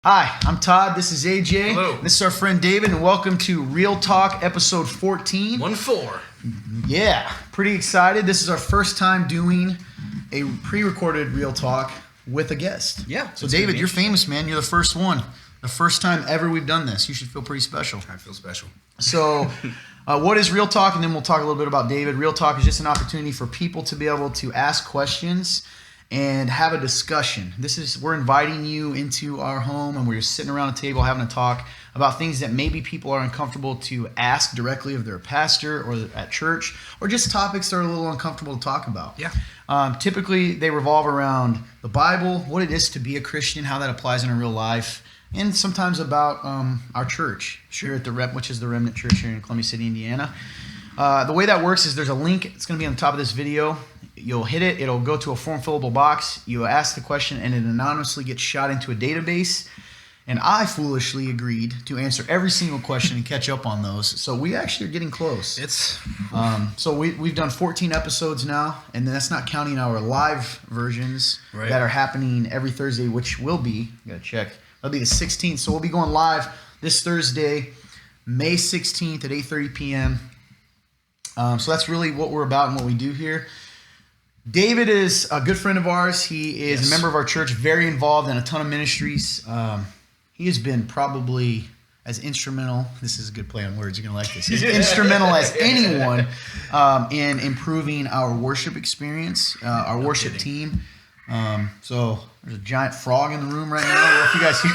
Hi, I'm Todd. This is AJ. Hello. This is our friend David, and welcome to Real Talk, episode 14. 1-4. Yeah, pretty excited. This is our first time doing a pre-recorded Real Talk with a guest. Yeah. So, David, you're famous, man. You're the first one. The first time ever we've done this. You should feel pretty special. I feel special. So, what is Real Talk? And then we'll talk a little bit about David. Real Talk is just an opportunity for people to be able to ask questions and have a discussion. We're inviting you into our home, and we're sitting around a table having a talk about things that maybe people are uncomfortable to ask directly of their pastor or at church, or just topics that are a little uncomfortable to talk about. Yeah. Typically, they revolve around the Bible, what it is to be a Christian, how that applies in a real life, and sometimes about our church here at which is the Remnant Church here in Columbia City, Indiana. The way that works is there's a link. It's going to be on the top of this video. You'll hit it. It'll go to a form fillable box. You ask the question, and it anonymously gets shot into a database. And I foolishly agreed to answer every single question and catch up on those. So we actually are getting close. So we've done 14 episodes now, and that's not counting our live versions that are happening every Thursday, which will be, I gotta check, that'll be the 16th. So we'll be going live this Thursday, May 16th at 8:30 p.m. So that's really what we're about and what we do here. David is a good friend of ours. He is a member of our church, very involved in a ton of ministries. He has been probably as instrumental, this is a good play on words, you're going to like this, as instrumental as anyone in improving our worship experience, our worship team. So there's a giant frog in the room right now. I don't know if you guys hear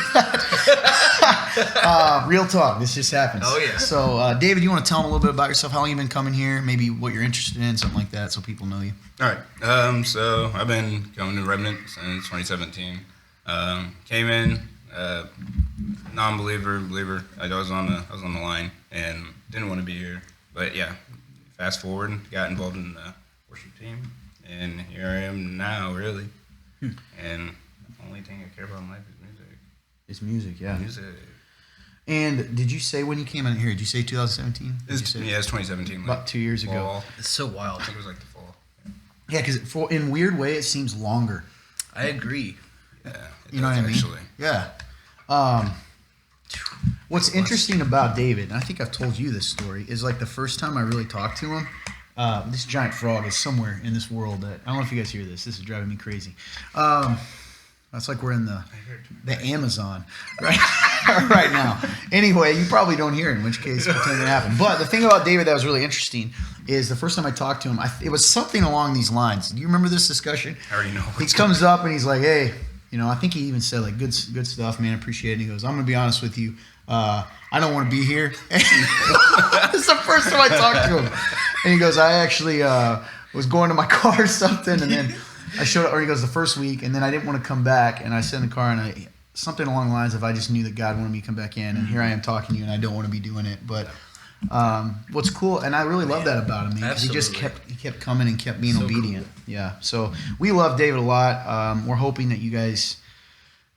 that. Real talk. This just happens. Oh, yeah. So, David, you want to tell them a little bit about yourself? How long you been coming here? Maybe what you're interested in, something like that, so people know you. All right. So I've been coming to Remnant since 2017. Came in, non-believer, believer. I was on the line and didn't want to be here. But yeah, fast forward, got involved in the worship team, and here I am now, really. And the only thing I care about in life is music. It's music, yeah. Music. And did you say when you came in here? Did you say 2017? It's 2017. About 2 years ago. Fall. It's so wild. I think it was like the fall. Yeah, because in weird way, it seems longer. I agree. Yeah. You know what I mean? Actually. Yeah. What's interesting about David, and I think I've told you this story, is like the first time I really talked to him, this giant frog is somewhere in this world that, I don't know if you guys hear this. This is driving me crazy. That's like we're in the Amazon right now. Anyway, you probably don't hear it, in which case pretend it happened. But the thing about David that was really interesting is the first time I talked to him, it was something along these lines. Do you remember this discussion? I already know. He comes up and he's like, hey, I think he even said like, good stuff, man, appreciate it. And he goes, I'm going to be honest with you. I don't want to be here. It's the first time I talked to him. And he goes, I actually was going to my car or something, and then I showed up, or he goes, the first week, and then I didn't want to come back, and I sat in the car, and something along the lines of, I just knew that God wanted me to come back in, and here I am talking to you, and I don't want to be doing it. But what's cool, and I really love that about him, because he just kept coming and kept being obedient. Cool. Yeah, so we love David a lot. We're hoping that you guys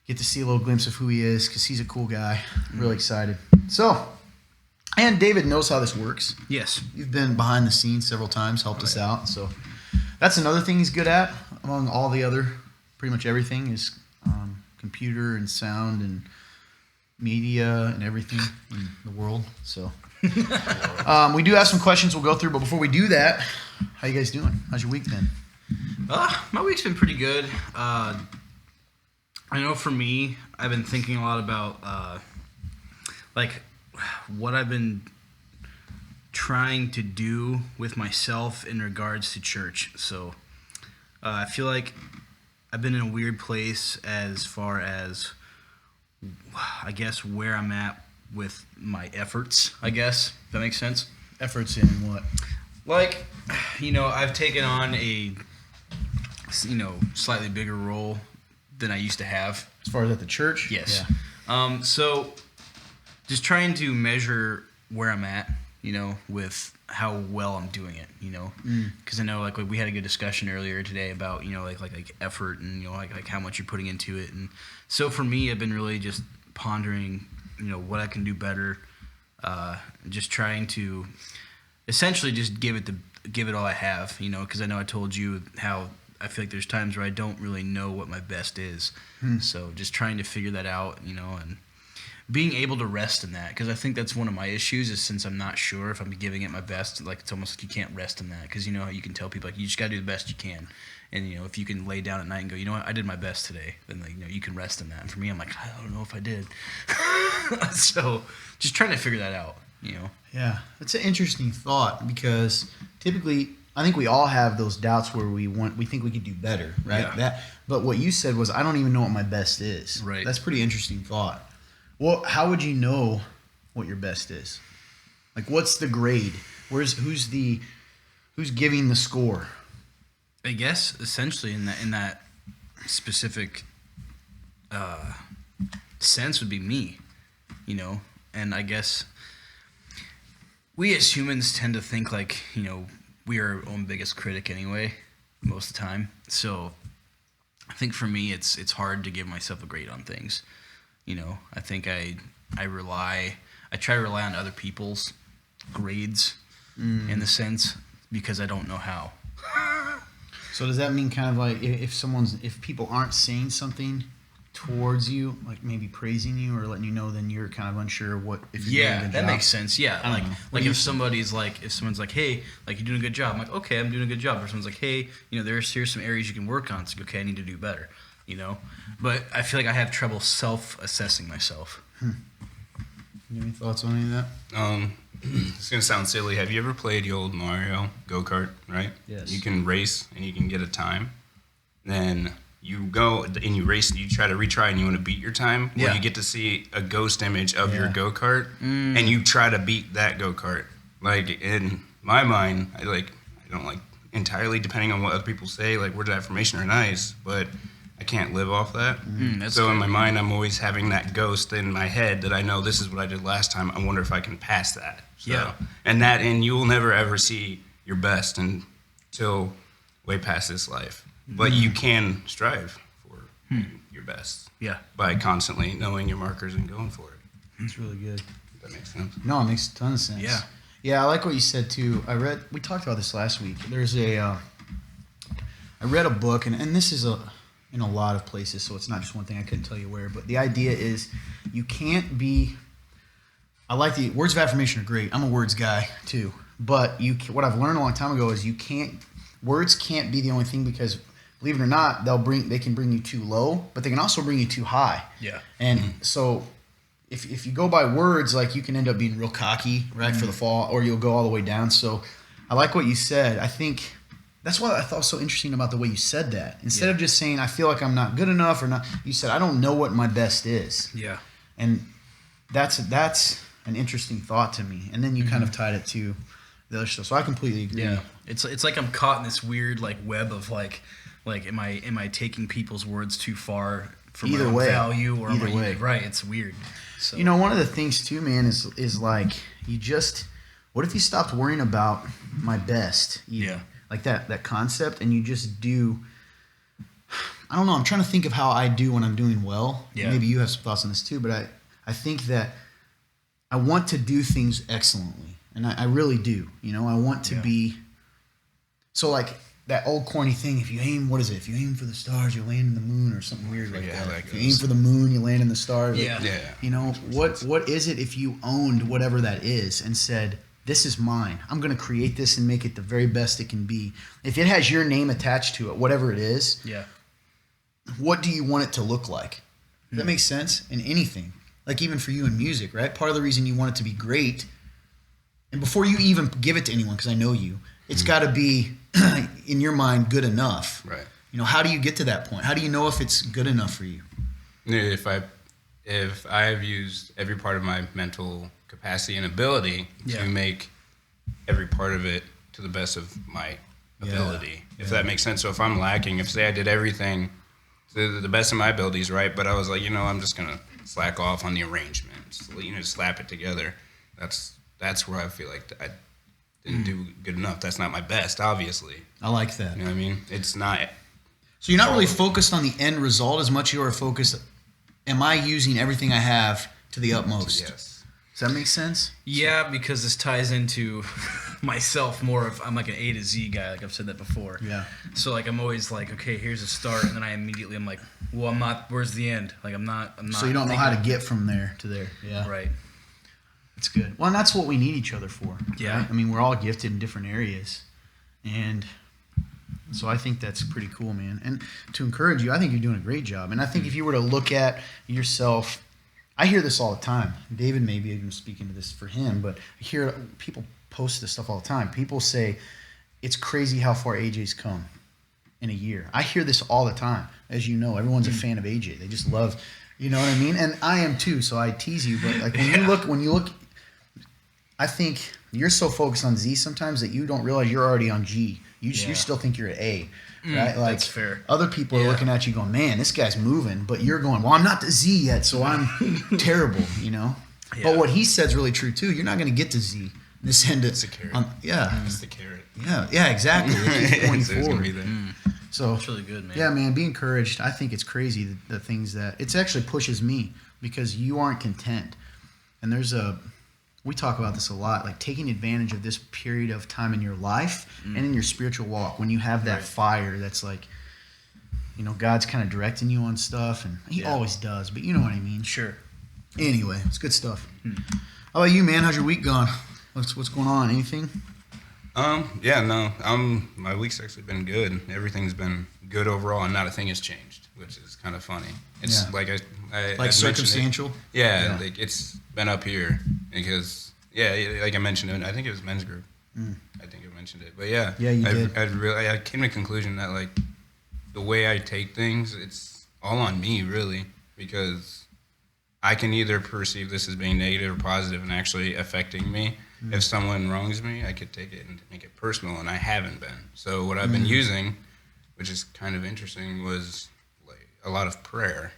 get to see a little glimpse of who he is, because he's a cool guy. Really excited. So, and David knows how this works. Yes. You've been behind the scenes several times, helped us out. So that's another thing he's good at, among all the other, pretty much everything, is computer and sound and media and everything in the world. So we do have some questions we'll go through, but before we do that, how you guys doing? How's your week been? My week's been pretty good. I know for me, I've been thinking a lot about like what I've been trying to do with myself in regards to church. So I feel like I've been in a weird place as far as, I guess, where I'm at with my efforts, I guess, if that makes sense. Efforts in what? Like, I've taken on a, slightly bigger role than I used to have. As far as at the church? Yes. Yeah. So just trying to measure where I'm at, with how well I'm doing it, because I know like we had a good discussion earlier today about, like effort and, like how much you're putting into it. And so for me, I've been really just pondering, what I can do better, just trying to essentially just give it all I have, because I know I told you how I feel like there's times where I don't really know what my best is. So just trying to figure that out, and being able to rest in that, because I think that's one of my issues is since I'm not sure if I'm giving it my best, like it's almost like you can't rest in that, because how you can tell people like you just got to do the best you can, and if you can lay down at night and go, what, I did my best today, then you can rest in that. And for me, I'm like, I don't know if I did. So just trying to figure that out. Yeah, it's an interesting thought, because typically I think we all have those doubts where we think we could do better, right? Yeah. But what you said was, I don't even know what my best is. Right. That's a pretty interesting thought. Well, how would you know what your best is? Like, what's the grade? Who's giving the score? I guess essentially in that specific sense would be me, and I guess we as humans tend to think like we are our own biggest critic anyway most of the time. So I think for me it's hard to give myself a grade on things. I think I try to rely on other people's grades in the sense, because I don't know how. So does that mean kind of like if people aren't saying something towards you, like maybe praising you or letting you know, then you're kind of unsure what if you're doing a good that job? makes sense. Yeah, I don't know. What like do if you someone's like, hey, like you're doing a good job. I'm like, okay, I'm doing a good job. Or someone's like, hey, here's some areas you can work on. It's like, okay, I need to do better. But I feel like I have trouble self-assessing myself. You have any thoughts on any of that? It's gonna sound silly. Have you ever played the old Mario go-kart? Right. Yes. You can race and you can get a time. Then you go and you race and you try to retry and you want to beat your time. Yeah. Well, you get to see a ghost image of your Yeah. go-kart and you try to beat that go-kart. Like in my mind, I don't like entirely, depending on what other people say, like words of affirmation are nice, but I can't live off that. That's So in good. my mind, I'm always having that ghost in my head that I know this is what I did last time. I wonder if I can pass that. So, Yeah. And you will never ever see your best until way past this life. But you can strive for your best Yeah. by constantly knowing your markers and going for it. That's really good. If that makes sense. No, it makes a ton of sense. Yeah. Yeah, I like what you said too. We talked about this last week. There's I read a book, and this is in a lot of places, so it's not just one thing. I couldn't tell you where, but the idea is you can't be. I like the words of affirmation are great. I'm a words guy too, but what I've learned a long time ago is words can't be the only thing, because believe it or not, they can bring you too low, but they can also bring you too high. Yeah. And so if you go by words, like you can end up being real cocky, right, for the fall, or you'll go all the way down. So I like what you said. I think that's what I thought was so interesting about the way you said that. Instead of just saying, I feel like I'm not good enough or not, you said, I don't know what my best is. Yeah. And that's an interesting thought to me. And then you kind of tied it to the other stuff. So I completely agree. Yeah. It's like I'm caught in this weird like web of like am I taking people's words too far for Either my own way. value, or Either am I way. right? It's weird. So One of the things too, man, is like what if you stopped worrying about my best? Yeah. Like that concept, and you just do. I don't know. I'm trying to think of how I do when I'm doing well. Yeah. Maybe you have some thoughts on this too, but I think that I want to do things excellently, and I really do. I want to be. So like that old corny thing, if you aim for the stars, you land in the moon, or something weird like Yeah, that. like If you aim for the moon, you land in the stars. Yeah. Yeah. What is it if you owned whatever that is and said, this is mine. I'm going to create this and make it the very best it can be. If it has your name attached to it, whatever it is, yeah. what do you want it to look like? Does that make sense? In anything. Like even for you in music, right? Part of the reason you want it to be great, and before you even give it to anyone, because I know you, it's got to be, in your mind, good enough. Right. How do you get to that point? How do you know if it's good enough for you? If I have used every part of my mental capacity and ability Yeah. to make every part of it to the best of my ability, if that makes sense. So if I'm lacking, if say I did everything to the best of my abilities, right, but I was like, I'm just gonna slack off on the arrangements, slap it together. That's where I feel like I didn't do good enough. That's not my best, obviously. I like that. You know what I mean? It's not. So you're not really focused on the end result as much as you are focused, am I using everything I have to the utmost? Yes. Does that make sense? Yeah, because this ties into myself more of I'm like an A to Z guy, like I've said that before. Yeah. So like I'm always like, okay, here's a start, and then I'm like, well, I'm not. Where's the end? Like I'm not. So you don't know how to get from there to there. Yeah. Right. It's good. Well, and that's what we need each other for. Yeah. Right? I mean, we're all gifted in different areas, and so I think that's pretty cool, man. And to encourage you, I think you're doing a great job. And I think if you were to look at yourself, I hear this all the time. David may be even speaking to this for him, but I hear people post this stuff all the time. People say, it's crazy how far AJ's come in a year. I hear this all the time. As you know, everyone's a fan of AJ. They just love, you know what I mean? And I am too, so I tease you. But like when you look, I think you're so focused on Z sometimes that you don't realize you're already on G. You still think you're at A, right? Like that's fair. Other people are looking at you going, man, this guy's moving. But you're going, well, I'm not to Z yet, so I'm terrible, you know? Yeah. But what he said is really true, too. You're not going to get to Z. This end It's a carrot. It's the carrot. Yeah, exactly. It keeps pointing It's gonna forward. be there. So It's really good, man. yeah, man, be encouraged. I think it's crazy the things that it's actually pushes me because you aren't content. And we talk about this a lot, like taking advantage of this period of time in your life and in your spiritual walk when you have that fire that's like, you know, God's kind of directing you on stuff, and he always does, but you know what I mean. Sure. Anyway, it's good stuff. How about you, man? How's your week gone? What's going on? Anything? My week's actually been good. Everything's been good overall, and not a thing has changed, which is kind of funny. It's like I Like mentioned circumstantial? Yeah, like it's been up here because like I mentioned it. I think it was men's group. I think I mentioned it, but yeah, Yeah, you did. I came to the conclusion that like the way I take things, it's all on me really, because I can either perceive this as being negative or positive and actually affecting me. If someone wrongs me, I could take it and make it personal, and I haven't been. So what I've been using, which is kind of interesting, was like a lot of prayer.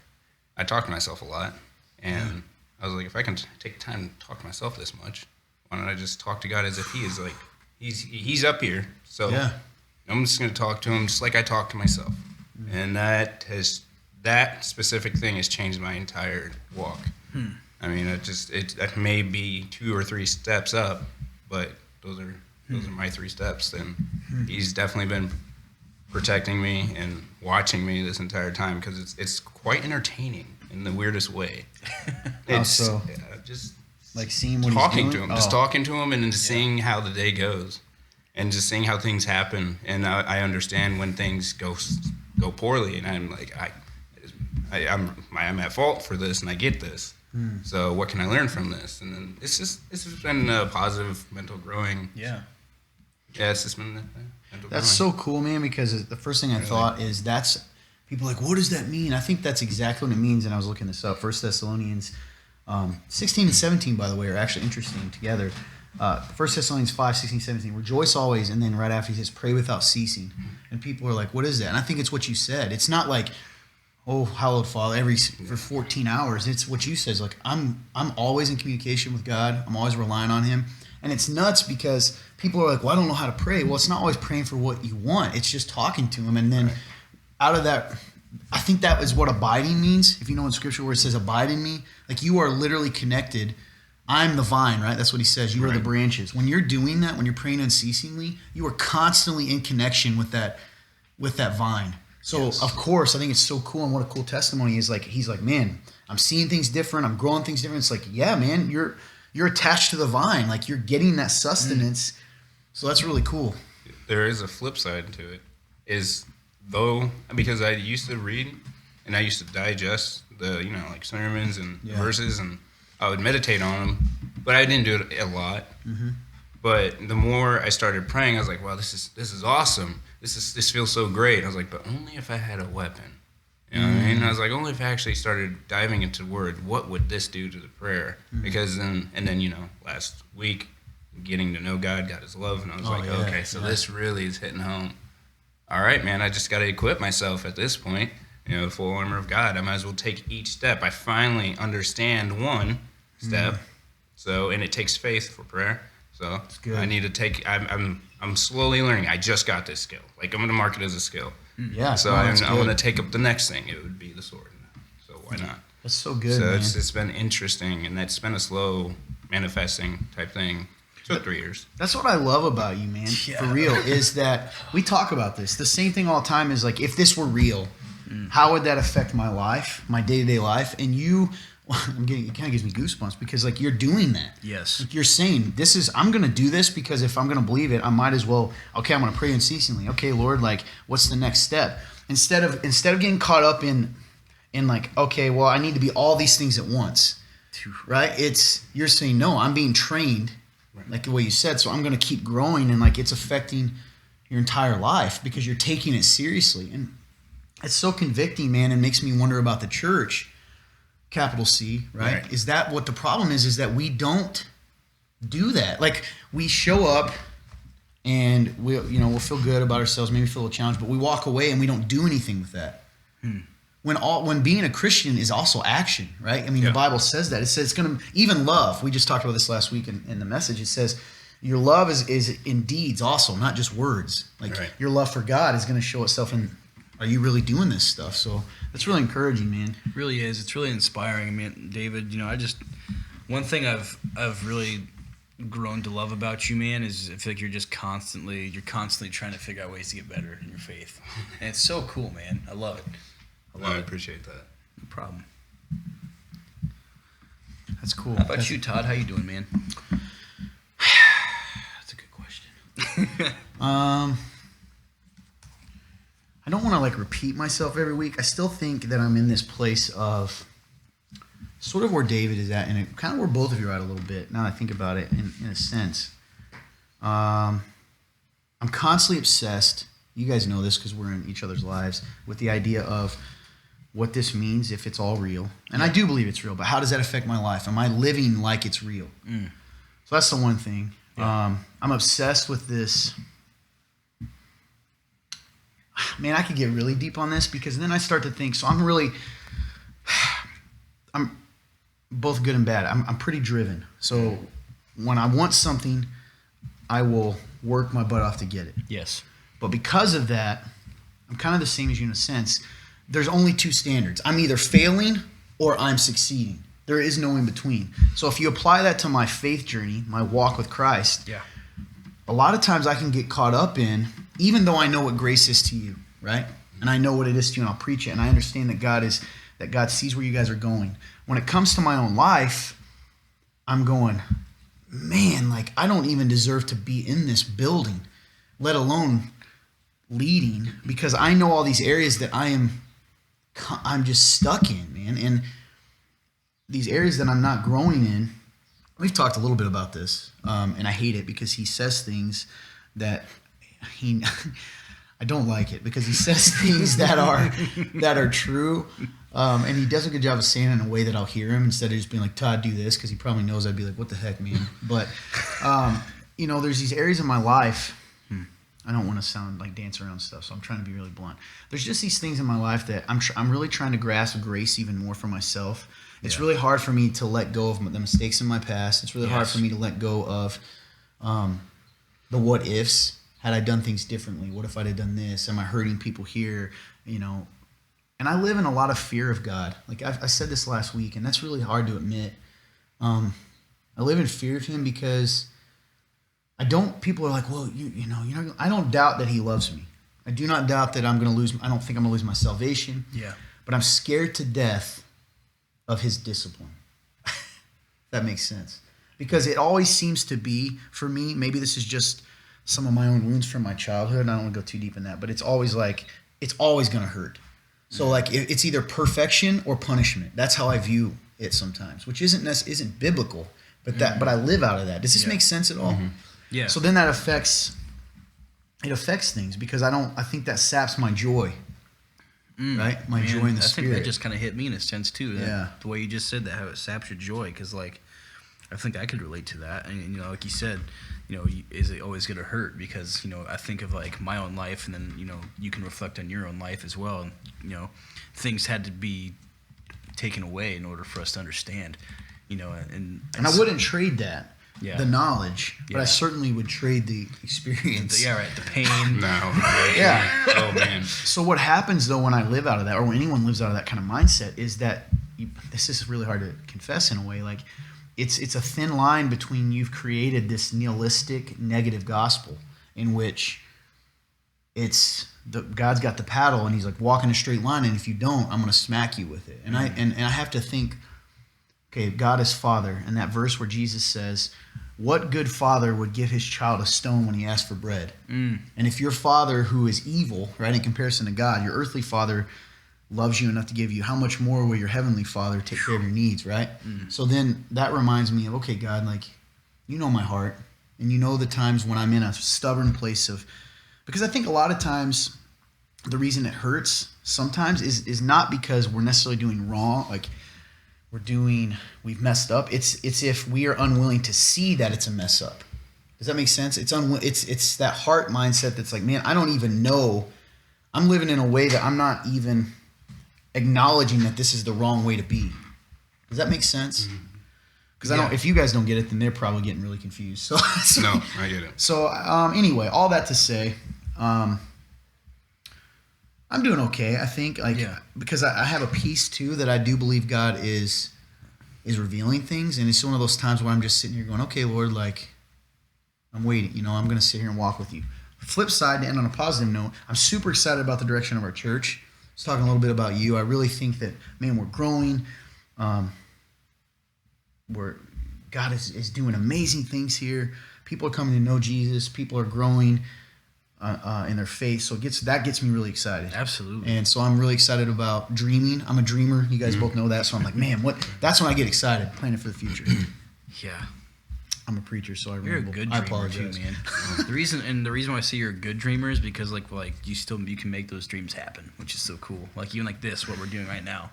I talk to myself a lot, and I was like, if I can take time to talk to myself this much, why don't I just talk to God as if He is like He's up here. So I'm just going to talk to Him just like I talk to myself, and that specific thing has changed my entire walk. I mean, that may be 2 or 3 steps up, but those are my 3 steps. And He's definitely been protecting me and watching me this entire time because it's quite entertaining in the weirdest way. It's just Like seeing what talking he's to doing? him, just talking to him, and then just seeing how the day goes, and just seeing how things happen. And I understand when things go poorly, and I'm like, I'm at fault for this, and I get this. So what can I learn from this? And then this has been a positive mental growing. Yeah. Yeah, it's just been mental That's growing. so cool, man, because the first thing I thought is people are like, what does that mean? I think that's exactly what it means, and I was looking this up. 1 Thessalonians 16 and 17, by the way, are actually interesting together. 1 Thessalonians 5, 16, 17, rejoice always, and then right after he says, pray without ceasing. And people are like, what is that? And I think it's what you said. It's not like, oh, hallowed Father, for 14 hours. It's what you said. It's like, I'm always in communication with God. I'm always relying on Him. And it's nuts because people are like, well, I don't know how to pray. Well, it's not always praying for what you want. It's just talking to Him. And then out of that, I think that is what abiding means. If you know in Scripture where it says abide in me, like you are literally connected. I'm the vine, right? That's what He says. You are the branches. When you're doing that, when you're praying unceasingly, you are constantly in connection with that vine. So of course, I think it's so cool, and what a cool testimony is. Like he's like, man, I'm seeing things different. I'm growing things different. It's like, yeah, man, you're attached to the vine. Like you're getting that sustenance. So that's really cool. There is a flip side to it. Because I used to read and I used to digest the like sermons and verses, and I would meditate on them, but I didn't do it a lot. But the more I started praying, I was like, wow, this is awesome. This feels so great. I was like, but only if I had a weapon. You know what I mean? I was like, only if I actually started diving into the Word, what would this do to the prayer? Because then last week, getting to know God, His love, and I was this really is hitting home. All right, man, I just got to equip myself at this point, full armor of God. I might as well take each step. I finally understand one step, and it takes faith for prayer. So I need to take. I'm slowly learning. I just got this skill. Like I'm going to mark it as a skill. Yeah. So I'm going to take up the next thing. It would be the sword. So why not? That's so good. So man. it's been interesting, and that's been a slow manifesting type thing. Took 3 years. That's what I love about you, man. Yeah. For real, is that we talk about this. The same thing all the time is like, if this were real, how would that affect my life, my day-to-day life? And you, it kind of gives me goosebumps because like you're doing that. Yes. Like you're saying, I'm going to do this because if I'm going to believe it, I might as well, okay, I'm going to pray unceasingly. Okay, Lord, like what's the next step? Instead of getting caught up in like, okay, well, I need to be all these things at once, right? You're saying, no, I'm being trained, like the way you said, so I'm going to keep growing, and like it's affecting your entire life because you're taking it seriously. And it's so convicting, man, and makes me wonder about the church, capital C, right? Is that what the problem is that we don't do that? Like we show up and we'll feel good about ourselves, maybe feel a little challenged, but we walk away and we don't do anything with that. When being a Christian is also action, right? I mean, the Bible says that. It says it's going to, even love, we just talked about this last week in the message, it says your love is in deeds also, not just words. Like your love for God is going to show itself in, are you really doing this stuff? So that's really encouraging, man. It really is. It's really inspiring. I mean, David, one thing I've really grown to love about you, man, is I feel like you're constantly trying to figure out ways to get better in your faith. And it's so cool, man. I love it. I appreciate that. No problem. That's cool. How about you, Todd? How you doing, man? That's a good question. I don't want to like repeat myself every week. I still think that I'm in this place of sort of where David is at, and kind of where both of you are at a little bit. Now that I think about it, in a sense, I'm constantly obsessed. You guys know this because we're in each other's lives with the idea of what this means if it's all real. And I do believe it's real, but how does that affect my life? Am I living like it's real? So that's the one thing. I'm obsessed with this. Man, I could get really deep on this because then I start to think, so I'm both good and bad. I'm pretty driven. So when I want something, I will work my butt off to get it. Yes. But because of that, I'm kind of the same as you in a sense. There's only two standards. I'm either failing or I'm succeeding. There is no in between. So if you apply that to my faith journey, my walk with Christ, a lot of times I can get caught up in, even though I know what grace is to you, right? And I know what it is to you, and I'll preach it, and I understand that God sees where you guys are going. When it comes to my own life, I'm going, man, like I don't even deserve to be in this building, let alone leading, because I know all these areas that I'm just stuck in, man. And these areas that I'm not growing in, we've talked a little bit about this, and I hate it because he says things that I don't like it because he says things that are true, and he does a good job of saying it in a way that I'll hear him instead of just being like, Todd, do this, because he probably knows I'd be like, what the heck, man? But there's these areas in my life. I don't want to sound like dance around stuff, so I'm trying to be really blunt. There's just these things in my life that I'm really trying to grasp grace even more for myself. It's really hard for me to let go of the mistakes in my past. It's really hard for me to let go of the what ifs. Had I done things differently? What if I'd have done this? Am I hurting people here? And I live in a lot of fear of God. Like I said this last week, and that's really hard to admit. I live in fear of Him because people are like, well, I don't doubt that He loves me. I do not doubt that I don't think I'm going to lose my salvation. Yeah. But I'm scared to death of His discipline. That makes sense. Because it always seems to be, for me, maybe this is just some of my own wounds from my childhood, and I don't want to go too deep in that, but it's always going to hurt. So like it's either perfection or punishment. That's how I view it sometimes, which isn't biblical, but I live out of that. Does this make sense at all? Mm-hmm. Yeah. So then that affects things because I think that saps my joy. Right? My joy in the Spirit. I think that just kind of hit me in a sense too. Yeah. The way you just said that, how it saps your joy, because like I think I could relate to that. And like you said, is it always going to hurt? Because I think of like my own life, and then you can reflect on your own life as well. And things had to be taken away in order for us to understand. And I wouldn't trade that. Yeah. The knowledge, but I certainly would trade the experience. Yeah, right. The pain. No. Yeah. Oh man. So what happens though when I live out of that, or when anyone lives out of that kind of mindset, is that this is really hard to confess in a way. Like it's a thin line between you've created this nihilistic negative gospel in which God's got the paddle and he's like walking a straight line, and if you don't, I'm going to smack you with it. And I have to think, okay, God is Father, and that verse where Jesus says, what good father would give his child a stone when he asked for bread? And if your father, who is evil, right, in comparison to God, your earthly father loves you enough to give you, how much more will your heavenly Father take care of your needs, right? So then that reminds me of, okay, God, like, you know my heart, and you know the times when I'm in a stubborn place of, because I think a lot of times the reason it hurts sometimes is not because we're necessarily doing wrong, like we've messed up. It's if we are unwilling to see that it's a mess up. Does that make sense? It's that heart mindset that's like, man, I don't even know. I'm living in a way that I'm not even acknowledging that this is the wrong way to be. Does that make sense? Because if you guys don't get it, then they're probably getting really confused. So No, I get it. So anyway, all that to say, I'm doing okay, I think, because I have a peace too that I do believe God is revealing things, and it's one of those times where I'm just sitting here going, okay, Lord, like, I'm waiting, I'm going to sit here and walk with you. Flip side, to end on a positive note, I'm super excited about the direction of our church. I was talking a little bit about you. I really think that, man, we're growing. God is doing amazing things here. People are coming to know Jesus. People are growing in their faith. So that gets me really excited. Absolutely. And so I'm really excited about dreaming. I'm a dreamer. You guys both know that. So I'm like, man, that's when I get excited, planning for the future. Yeah. I'm a preacher, so You're a good dreamer too, man. the reason why I say you're a good dreamer is because like you can make those dreams happen, which is so cool. Like even like this, what we're doing right now,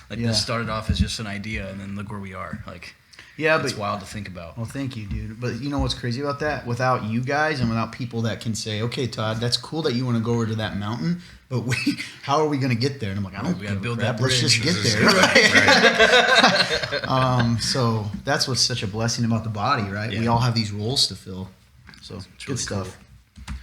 this started off as just an idea, and then look where we are. Like, yeah, it's wild to think about. Well, thank you, dude. But you know what's crazy about that? Without you guys and without people that can say, okay, Todd, that's cool that you want to go over to that mountain, but how are we going to get there? And I'm like, I don't give a crap. Let's just get there. Right? So that's what's such a blessing about the body, right? Yeah. We all have these roles to fill. So it's good really stuff. Cool.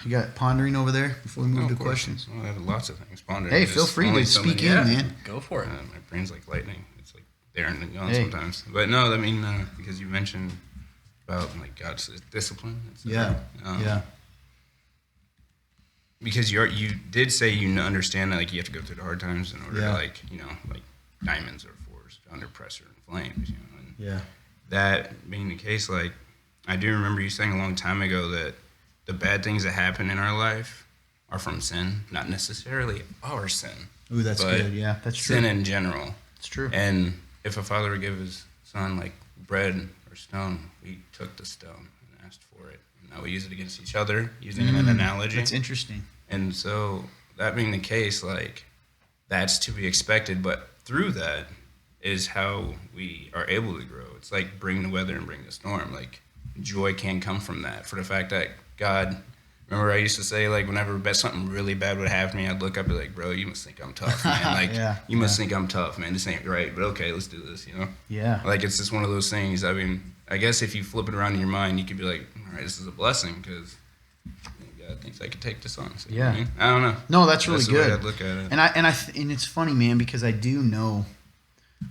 You got pondering over there before we move to questions? Well, I have lots of things pondering. Hey, feel free to speak in, man. Go for it. My brain's like lightning. It's like there and gone sometimes. But no, I mean, because you mentioned about like God's discipline. Yeah. Because you did say you understand that like you have to go through the hard times in order to like diamonds are forged under pressure and flames. And that being the case, like I do remember you saying a long time ago that the bad things that happen in our life are from sin, not necessarily our sin. Ooh, that's good. Yeah, that's true. Sin in general. It's true. And if a father would give his son like bread or stone, we took the stone and asked for it. And now we use it against each other, using an analogy. That's interesting. And so that being the case, like that's to be expected. But through that is how we are able to grow. It's like bring the weather and bring the storm. Like joy can come from that. For the fact that God, remember I used to say like whenever something really bad would happen to me, I'd look up and be like, bro, you must think I'm tough, man. Like you must think I'm tough, man. This ain't right, but okay, let's do this, Yeah. Like it's just one of those things. I mean, I guess if you flip it around in your mind, you could be like, all right, this is a blessing because God thinks I could take this on. So, I don't know. No, that's really good. The way I'd look at it. And it's funny, man, because I do know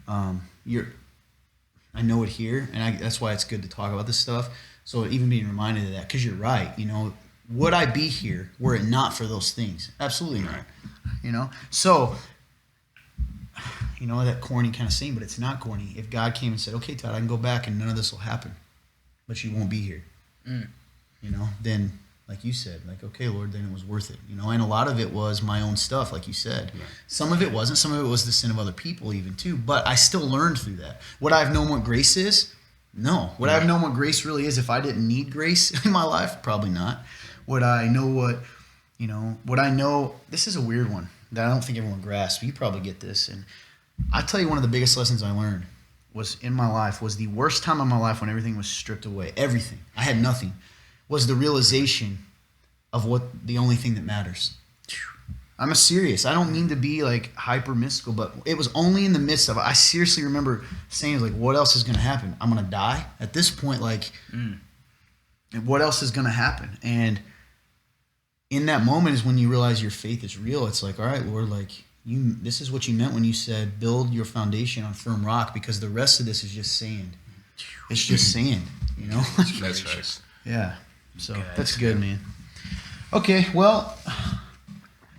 I know it here, and that's why it's good to talk about this stuff. So even being reminded of that, because you're right, would I be here were it not for those things? Absolutely not. So, that corny kind of saying, but it's not corny. If God came and said, okay, Todd, I can go back and none of this will happen, but you won't be here, then, like you said, like, okay, Lord, then it was worth it, and a lot of it was my own stuff, like you said. Right. Some of it wasn't. Some of it was the sin of other people even too, but I still learned through that. Would I have known what grace is? No. Would I have known what grace really is if I didn't need grace in my life? Probably not. Would I know would I know, this is a weird one that I don't think everyone grasps. You probably get this. And I'll tell you one of the biggest lessons I learned was the worst time of my life when everything was stripped away. Everything. I had nothing. Was the realization of what the only thing that matters. I'm serious. I don't mean to be like hyper mystical, but it was only in the midst of it. I seriously remember saying, like, what else is going to happen? I'm going to die? At this point, like, what else is going to happen? And in that moment is when you realize your faith is real. It's like, all right, Lord, like, this is what you meant when you said build your foundation on firm rock, because the rest of this is just sand. It's just sand, you know. That's right. Yeah. So Guys. that's good, man. Okay, well,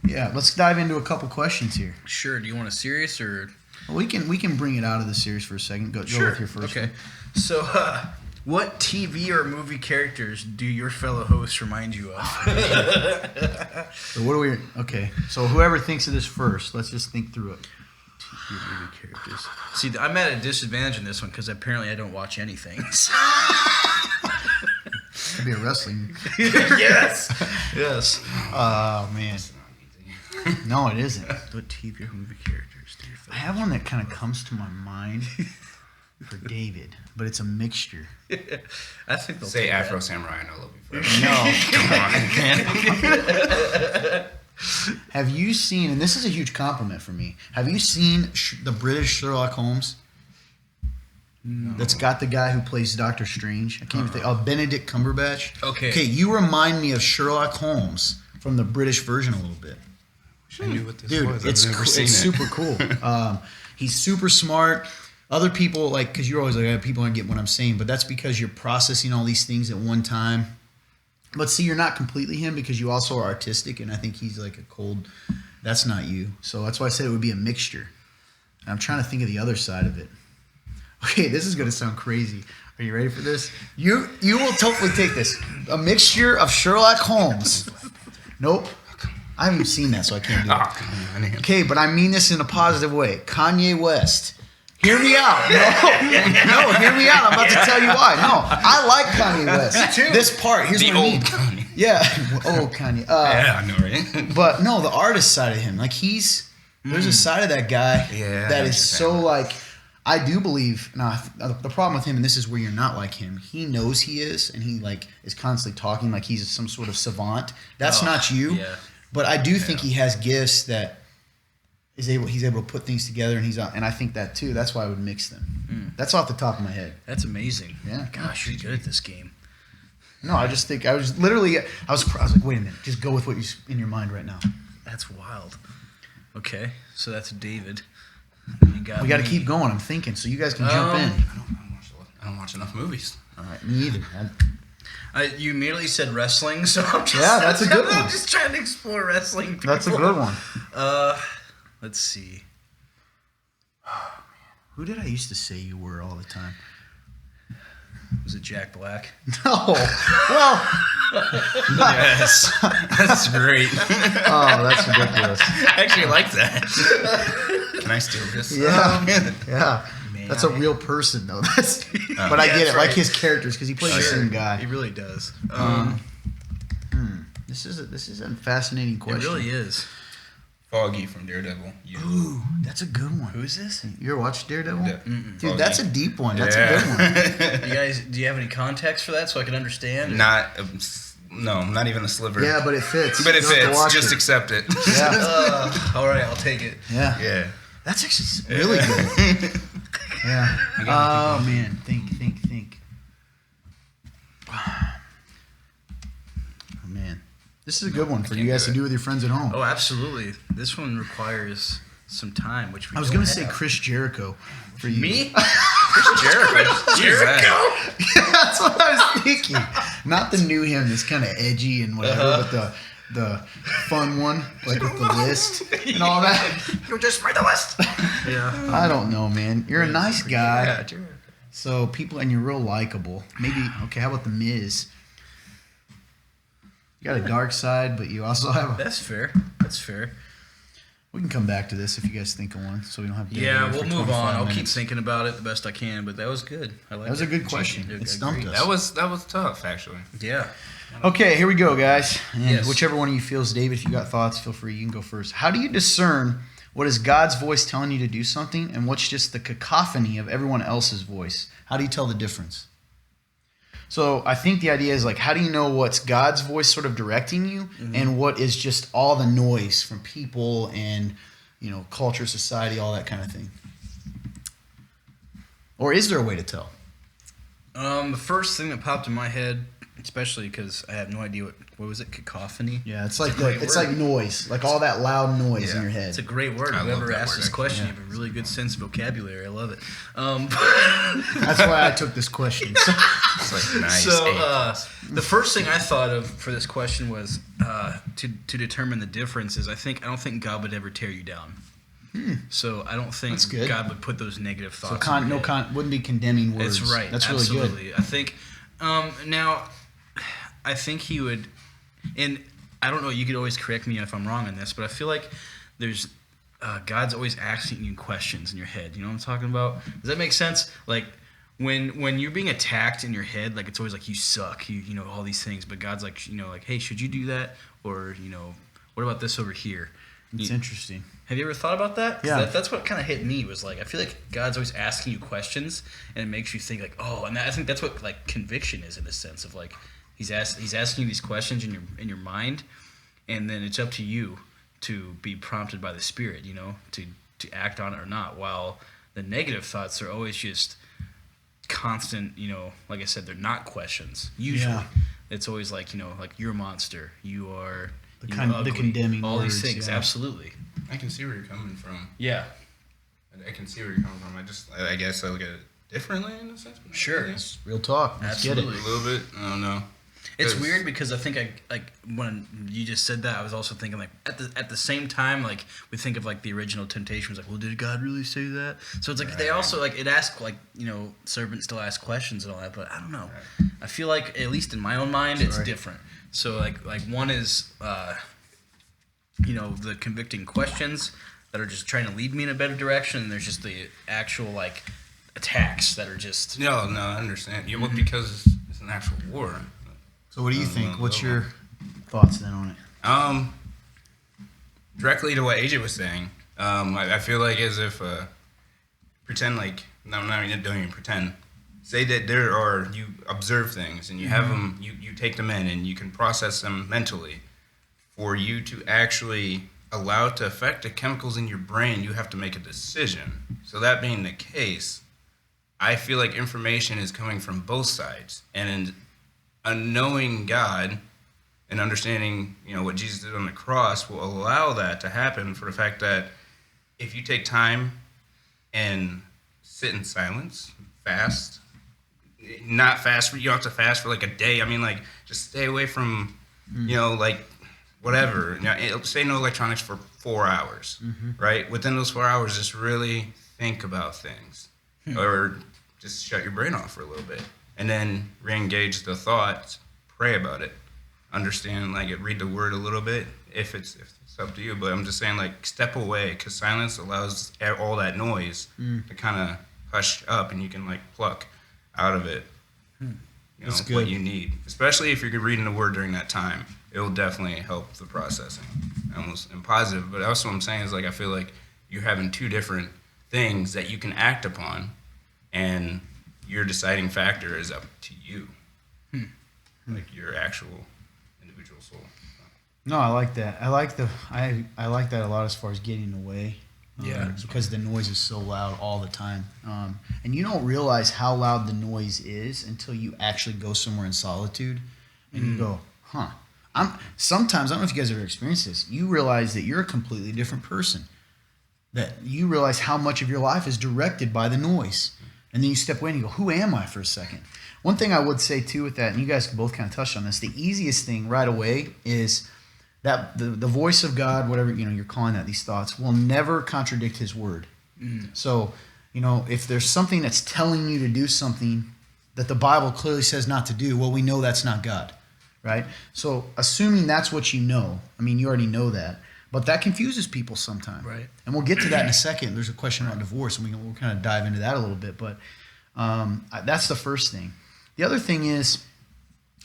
yeah, let's dive into a couple questions here. Sure. Do you want a serious or? Well, we can bring it out of the series for a second. Go with your first Okay. one. So, what TV or movie characters do your fellow hosts remind you of? So what do we? Okay, so whoever thinks of this first, let's just think through it. TV or movie characters. See, I'm at a disadvantage in this one because apparently I don't watch anything. Could be a wrestling. Yes. Yes. Oh man, no, it isn't. What TV or movie characters do your I fellow? have one that kind of comes to my mind for David, but it's a mixture. I think they'll Say take Afro that. Samurai and I love you forever. No. Come on, man. Have you seen? And this is a huge compliment for me. Have you seen the British Sherlock Holmes? No. That's got the guy who plays Doctor Strange. I can't even think. Oh, Benedict Cumberbatch. Okay. Okay, you remind me of Sherlock Holmes from the British version a little bit. I knew what this Dude, was. it's I've never cool. seen It's it. super cool. He's super smart. Other people, like, because you're always like, people don't get what I'm saying, but that's because you're processing all these things at one time. But see, you're not completely him because you also are artistic, and I think he's like a cold. That's not you. So that's why I said it would be a mixture. And I'm trying to think of the other side of it. Okay, this is going to sound crazy. Are you ready for this? You will totally take this. A mixture of Sherlock Holmes. Nope. I haven't even seen that, so I can't do it. Ah, come on. Okay, but I mean this in a positive way. Kanye West. Hear me out. No, hear me out. I'm about to tell you why. No, I like Kanye West. Me too. This part, here's The what I mean. old Kanye. Yeah, old Kanye. Yeah, I know, right? But no, the artist side of him, like there's a side of that guy Yeah, that I is so understand. like, I do believe. Now the problem with him, and this is where you're not like him. He knows he is, and he like is constantly talking like he's some sort of savant. That's Oh, not you. yeah. But I do think he has gifts that he's able to put things together, and I think that too. That's why I would mix them. That's off the top of my head. That's amazing. Yeah. Gosh, you're good at this game. No, I just think I was like, wait a minute, just go with what you in your mind right now. That's wild. Okay, so that's David. You got We got to me. keep going. I'm thinking, so you guys can jump in. I don't watch enough movies. All right, me either. You immediately said wrestling, so I'm just, Yeah, that's a good I'm one. just trying to explore wrestling. People. That's a good one. Let's see. Who did I used to say you were all the time? Was it Jack Black? No. Well, Yes, that's great. oh, that's ridiculous. I actually like that. Can I steal this? Yeah, yeah. Man. That's a real person, though. That's. But I Yeah, get it, that's like right. his characters, because he plays the Sure. same He guy. really does. This is a fascinating It question. really is. Foggy from Daredevil. You. Ooh, that's a good one. Who is this? You ever watched Daredevil? Yeah. Dude, Foggy. that's a deep one. That's Yeah. a good one. You guys, do you have any context for that so I can understand? Not, no, not even a sliver. Yeah, but it fits. But it You don't have to fits. watch Just it. accept it. Yeah, All right, I'll take it. yeah. Yeah. That's actually really good. Yeah. Oh man, think. Oh man, this is a good one for you can't guys do to it. do with your friends at home. Oh, absolutely. This one requires some time, which we I was don't gonna say have. Chris Jericho for you. Me? Jericho. Jericho? That's what I was thinking. Not the new him that's kind of edgy and whatever, but the fun one, like with the list and all that. You just read the list. Yeah. I don't know, man. You're a nice guy. Yeah, Jericho. So people, and you're real likable. Maybe okay. How about the Miz? You got a dark side, but you also have. That's fair. That's fair. We can come back to this if you guys think of one, so we don't have. to Yeah, we'll move on. I'll keep minutes. thinking about it the best I can, but that was good. I like That was a good question. It stumped us. That was tough, actually. Yeah. Okay, here we go, guys. And Yes. whichever one of you feels, David, if you got thoughts, feel free. You can go first. How do you discern what is God's voice telling you to do something, and what's just the cacophony of everyone else's voice? How do you tell the difference? So I think the idea is like, how do you know what's God's voice sort of directing you, and what is just all the noise from people and culture, society, all that kind of thing? Or is there a way to tell? The first thing that popped in my head Especially because I have no idea what was it, cacophony? Yeah, it's like a great it's word. like noise, like all that loud noise in Yeah. your head. It's a great word. I love Whoever that asked word, this actually. question, Yeah. you have a really good sense of vocabulary. I love it. That's why I took this question. So, It's like nice. So the first thing I thought of for this question was to determine the differences. I don't think God would ever tear you down. So I don't think That's good. God would put those negative so thoughts. in your head. wouldn't be condemning words. That's right. That's absolutely. really good. I think now, I think he would, and I don't know. You could always correct me if I'm wrong on this, but I feel like there's God's always asking you questions in your head. You know what I'm talking about? Does that make sense? Like when you're being attacked in your head, like it's always like you suck. You know all these things, but God's like like, hey, should you do that? Or what about this over here? It's You- interesting. Have you ever thought about that? 'Cause Yeah. That's what kind of hit me was like, I feel like God's always asking you questions, and it makes you think like, oh, and I think that's what like conviction is in a sense of like, he's asking you these questions in your mind, and then it's up to you to be prompted by the Spirit, to act on it or not. While the negative thoughts are always just constant, like I said, they're not questions. Usually, Yeah. it's always like like you're a monster, you are The you kind- know, the ugly, condemning all these words, things. yeah. Absolutely. I can see where you're coming from. Yeah. I can see where you're coming from. I guess I look at it differently in a sense. but Sure. yeah. Real talk. Let's get Absolutely. A little bit. I don't know. It's 'Cause- weird because I think when you just said that, I was also thinking like at the same time, like we think of like the original temptation was like, well, did God really say that? So it's like they Right. also like it asked like servants still ask questions and all that, but I don't know. I feel like at least in my own mind, it's Sorry. different. So like one is the convicting questions that are just trying to lead me in a better direction, and there's just the actual like attacks that are just No, I understand. You because it's an actual war. So what do you Oh, think? well, What's well. your thoughts then on it? Directly to what AJ was saying, I feel like as if pretend like no, don't even pretend. Say that you observe things and you have them, you take them in and you can process them mentally. For you to actually allow it to affect the chemicals in your brain, you have to make a decision. So that being the case, I feel like information is coming from both sides, and knowing God and understanding, what Jesus did on the cross will allow that to happen. For the fact that if you take time and sit in silence, fast, not fast for you don't have to fast for like a day. I mean, like just stay away from, like whatever. Say no electronics for 4 hours, right? Within those 4 hours, just really think about things, or just shut your brain off for a little bit, and then re-engage the thoughts. Pray about it. Understand, read the word a little bit if it's up to you. But I'm just saying, step away, because silence allows all that noise to kind of hush up, and you can pluck out of it. That's What good. you need, especially if you're reading the word during that time. It will definitely help the processing, almost and positive. But also, what I'm saying is I feel like you're having two different things that you can act upon, and your deciding factor is up to you, your actual individual soul. No, I like that. I like that a lot as far as getting away. Yeah. Because the noise is so loud all the time. And you don't realize how loud the noise is until you actually go somewhere in solitude and you go, huh. Sometimes, I don't know if you guys ever experienced this, you realize that you're a completely different person. That you realize how much of your life is directed by the noise. And then you step away and you go, who am I for a second? One thing I would say too with that, and you guys can both kind of touch on this, the easiest thing right away is that the voice of God, whatever you're calling that, these thoughts, will never contradict His word. So, if there's something that's telling you to do something that the Bible clearly says not to do, well, we know that's not God, right? So, assuming that's what you know, you already know that, but that confuses people sometimes, Right. And we'll get to that in a second. There's a question about divorce, and we'll kind of dive into that a little bit, but that's the first thing. The other thing is,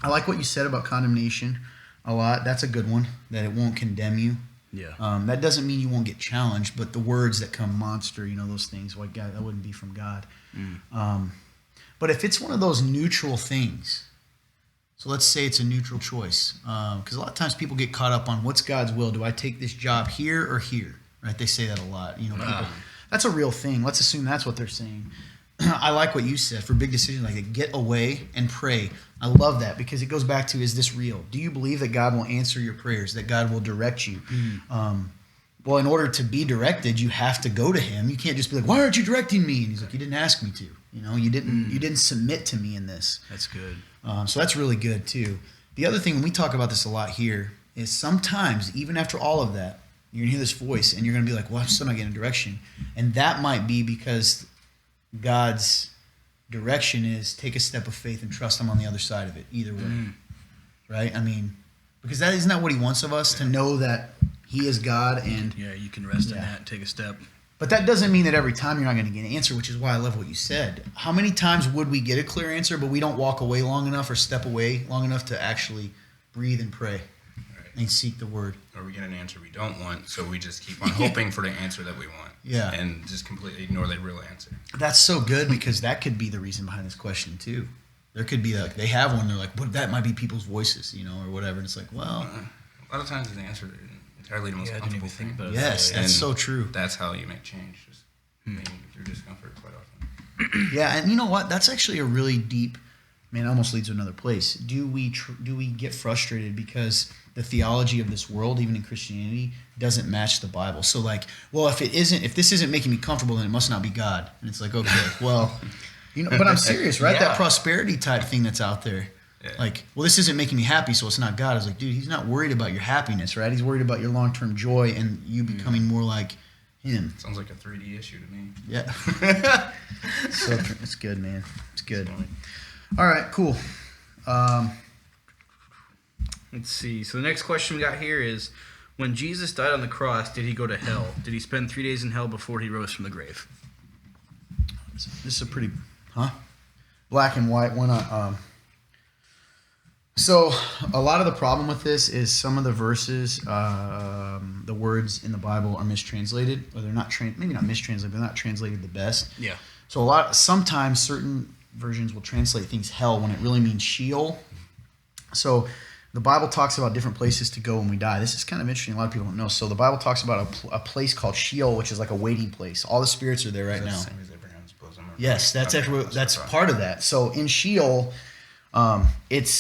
I like what you said about condemnation a lot. That's a good one, that it won't condemn you. Yeah. That doesn't mean you won't get challenged, but the words that come monster, those things, like God, that wouldn't be from God. But if it's one of those neutral things, so let's say it's a neutral choice, because a lot of times people get caught up on what's God's will. Do I take this job here or here? Right? They say that a lot. People, that's a real thing. Let's assume that's what they're saying. I like what you said for big decisions like that. Get away and pray. I love that because it goes back to, is this real? Do you believe that God will answer your prayers, that God will direct you? Well, in order to be directed, you have to go to him. You can't just be like, why aren't you directing me? And he's like, you didn't ask me to. You didn't submit to me in this. That's good. So that's really good too. The other thing, and we talk about this a lot here, is sometimes, even after all of that, you're going to hear this voice and you're going to be like, well, I'm still not getting direction. And that might be because God's direction is take a step of faith and trust him on the other side of it, either way. Right? I mean, because isn't that what he wants of us, to know that he is God, and yeah, you can rest in that and take a step. But that doesn't mean that every time you're not going to get an answer, which is why I love what you said. How many times would we get a clear answer, but we don't walk away long enough or step away long enough to actually breathe and pray and seek the word? Or we get an answer we don't want, so we just keep on hoping for the answer that we want. Yeah. And just completely ignore the real answer. That's so good, because that could be the reason behind this question too. There could be like, they have one, they're like, well, that might be people's voices, or whatever. And it's like, well, a lot of times the answer is entirely the most Yeah, I didn't comfortable even think thing. about it. yes, And that's so true. That's how you make change, just being through discomfort quite often. Yeah, and you know what? That's actually a really deep. Man, it almost leads to another place. Do we get frustrated because the theology of this world, even in Christianity, doesn't match the Bible? So like, well, if this isn't making me comfortable, then it must not be God. And it's like, okay, well, but I'm serious, right? Yeah. That prosperity type thing that's out there. Yeah. Like, well, this isn't making me happy, so it's not God. I was like, dude, he's not worried about your happiness, right? He's worried about your long-term joy and you becoming more like him. Sounds like a 3D issue to me. Yeah. So it's good, man. It's good. All right, cool. Let's see. So the next question we got here is, when Jesus died on the cross, did he go to hell? Did he spend 3 days in hell before he rose from the grave? This is a pretty, black and white. Why not? So a lot of the problem with this is some of the verses, the words in the Bible are mistranslated, or they're not maybe not mistranslated, but they're not translated the best. Yeah. So sometimes certain versions will translate things hell when it really means Sheol. So the Bible talks about different places to go when we die. This is kind of interesting. A lot of people don't know. So the Bible talks about a place called Sheol, which is like a waiting place. All the spirits are there right now. Same as Abraham's bosom. Yes, that's part of that. So in Sheol, that's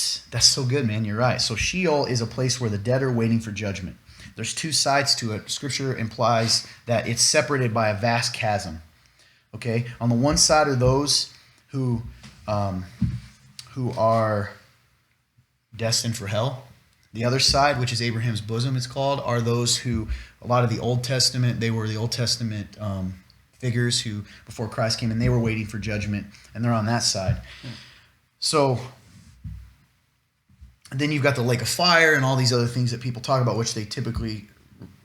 so good, man. You're right. So Sheol is a place where the dead are waiting for judgment. There's two sides to it. Scripture implies that it's separated by a vast chasm. Okay, on the one side are those who are destined for hell. The other side, which is Abraham's bosom, it's called, are those who, a lot of the Old Testament, they were the Old Testament figures who, before Christ came, and they were waiting for judgment, and they're on that side. So then you've got the lake of fire and all these other things that people talk about, which they typically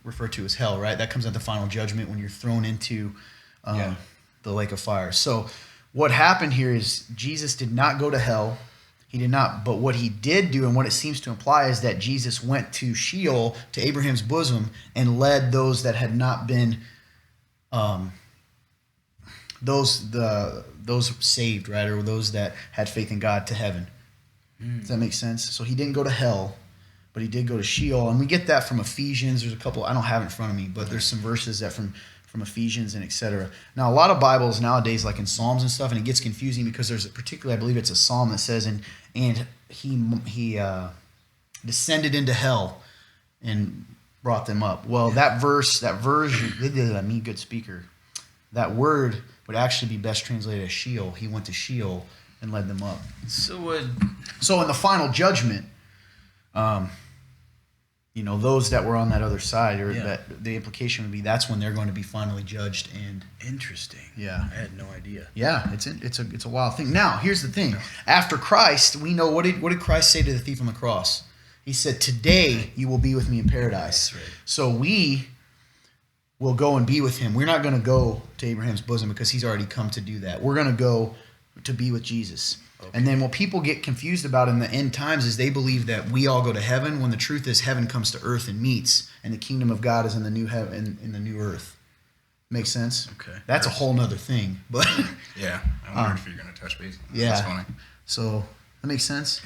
refer to as hell, right? That comes at the final judgment when you're thrown into the lake of fire. So what happened here is Jesus did not go to hell. He did not. But what he did do, and what it seems to imply, is that Jesus went to Sheol, to Abraham's bosom, and led those that had not been those saved, right, or those that had faith in God, to heaven. Does that make sense? So he didn't go to hell, but he did go to Sheol, and we get that from Ephesians. There's a couple I don't have in front of me, but there's some verses that from Ephesians and etc. Now, a lot of Bibles nowadays, like in Psalms and stuff, and it gets confusing because there's particularly, I believe it's a Psalm that says, and he descended into hell and brought them up. Well, that version, me good speaker, that word would actually be best translated as Sheol. He went to Sheol and led them up. So in the final judgment, those that were on that other side, or that the implication would be that's when they're going to be finally judged. And interesting. Yeah, I had no idea. Yeah, it's a wild thing. Now, here's the thing: after Christ, we know what did Christ say to the thief on the cross? He said, "Today you will be with me in paradise." That's right. So we will go and be with him. We're not going to go to Abraham's bosom because he's already come to do that. We're going to go to be with Jesus. Okay. And then what people get confused about in the end times is they believe that we all go to heaven, when the truth is heaven comes to earth and meets, and the kingdom of God is in the new heaven, in the new earth. Makes sense? Okay. That's a whole nother thing. But yeah, I wondered if you're going to touch base. Yeah. That's funny. So that makes sense.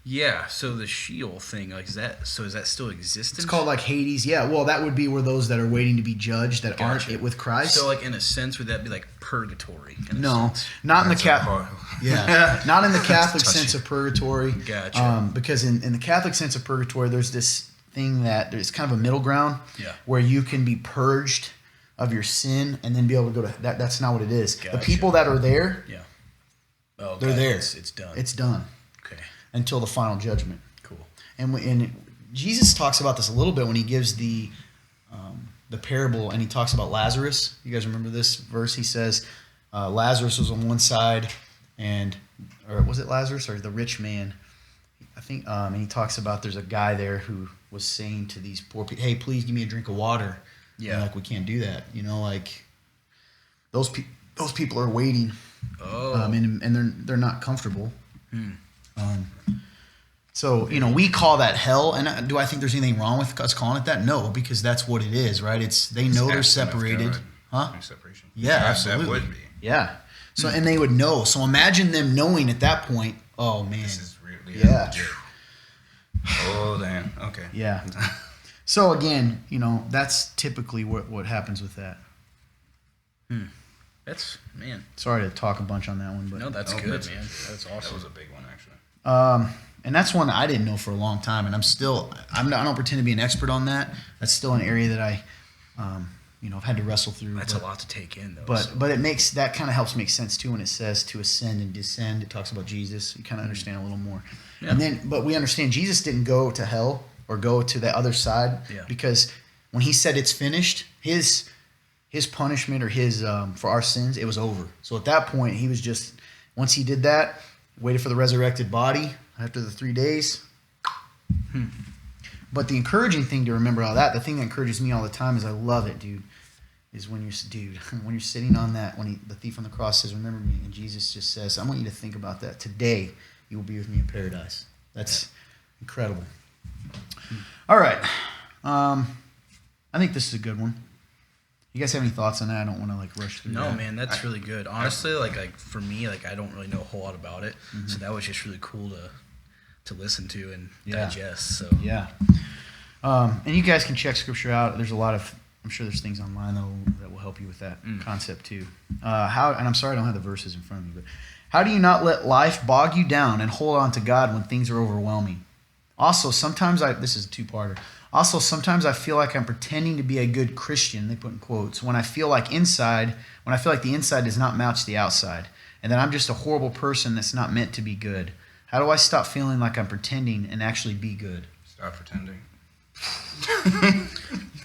Yeah. So the Sheol thing, like, is that still existent? It's called like Hades. Yeah, well, that would be where those that are waiting to be judged that aren't Gotcha. it with Christ. So, like, in a sense, would that be like purgatory? In a No, sense? not in the That's Catholic. Yeah, not in the Catholic touchy. sense of purgatory. Gotcha. Because in the Catholic sense of purgatory, there's this thing that it's kind of a middle ground. Yeah. Where you can be purged of your sin and then be able to go to that. That's not what it is. The Gotcha. people that are there, Yeah. Oh, they're okay. there. It's done. It's done Okay. until the final judgment. Cool. And Jesus talks about this a little bit when he gives the parable and he talks about Lazarus. You guys remember this verse? He says Lazarus was on one side, or was it Lazarus or the rich man? I think, and he talks about there's a guy there who was saying to these poor people, "Hey, please give me a drink of water." Yeah. And like, we can't do that. Like those people are waiting, Oh. and they're not comfortable. So, we call that hell. And do I think there's anything wrong with us calling it that? No, because that's what it is, right? They know they're separated. Huh? No separation. Yeah, absolutely. That would be. Yeah. So, and they would know. So imagine them knowing at that point, oh, man. This is really Yeah. legit. Oh, damn. Okay. Yeah. So, again, that's typically what happens with that. That's, man. Sorry to talk a bunch on that one. But No, that's No, good, that's- man. That's That awesome. was a big one, actually. And that's one I didn't know for a long time, and I don't pretend to be an expert on that. That's still an area that I, I've had to wrestle through. That's but, a lot to take in, though. But it makes that kind of helps make sense too when it says to ascend and descend. It talks about Jesus. You kind of understand a little more. Yeah. And then, but we understand Jesus didn't go to hell or go to the other side because when he said it's finished, his punishment or his for our sins, it was over. So at that point, he was just once he did that, waited for the resurrected body after the 3 days. But the encouraging thing to remember all that, the thing that encourages me all the time is I love it, dude. Is when you're sitting on that, when the thief on the cross says, "Remember me," and Jesus just says, "I want you to think about that. Today, you will be with me in paradise." That's incredible. All right, I think this is a good one. You guys have any thoughts on that? I don't want to rush through. No, that. man, that's really good. Honestly, like for me, I don't really know a whole lot about it, so that was just really cool to listen to and digest. So Yeah. And you guys can check scripture out. There's a lot of, I'm sure there's things online that will help you with that concept too. And I'm sorry I don't have the verses in front of me, but how do you not let life bog you down and hold on to God when things are overwhelming? Also, sometimes this is a two-parter. Also, sometimes I feel like I'm pretending to be a good Christian, they put in quotes, when I feel like the inside does not match the outside, and that I'm just a horrible person that's not meant to be good. How do I stop feeling like I'm pretending and actually be good? Stop pretending.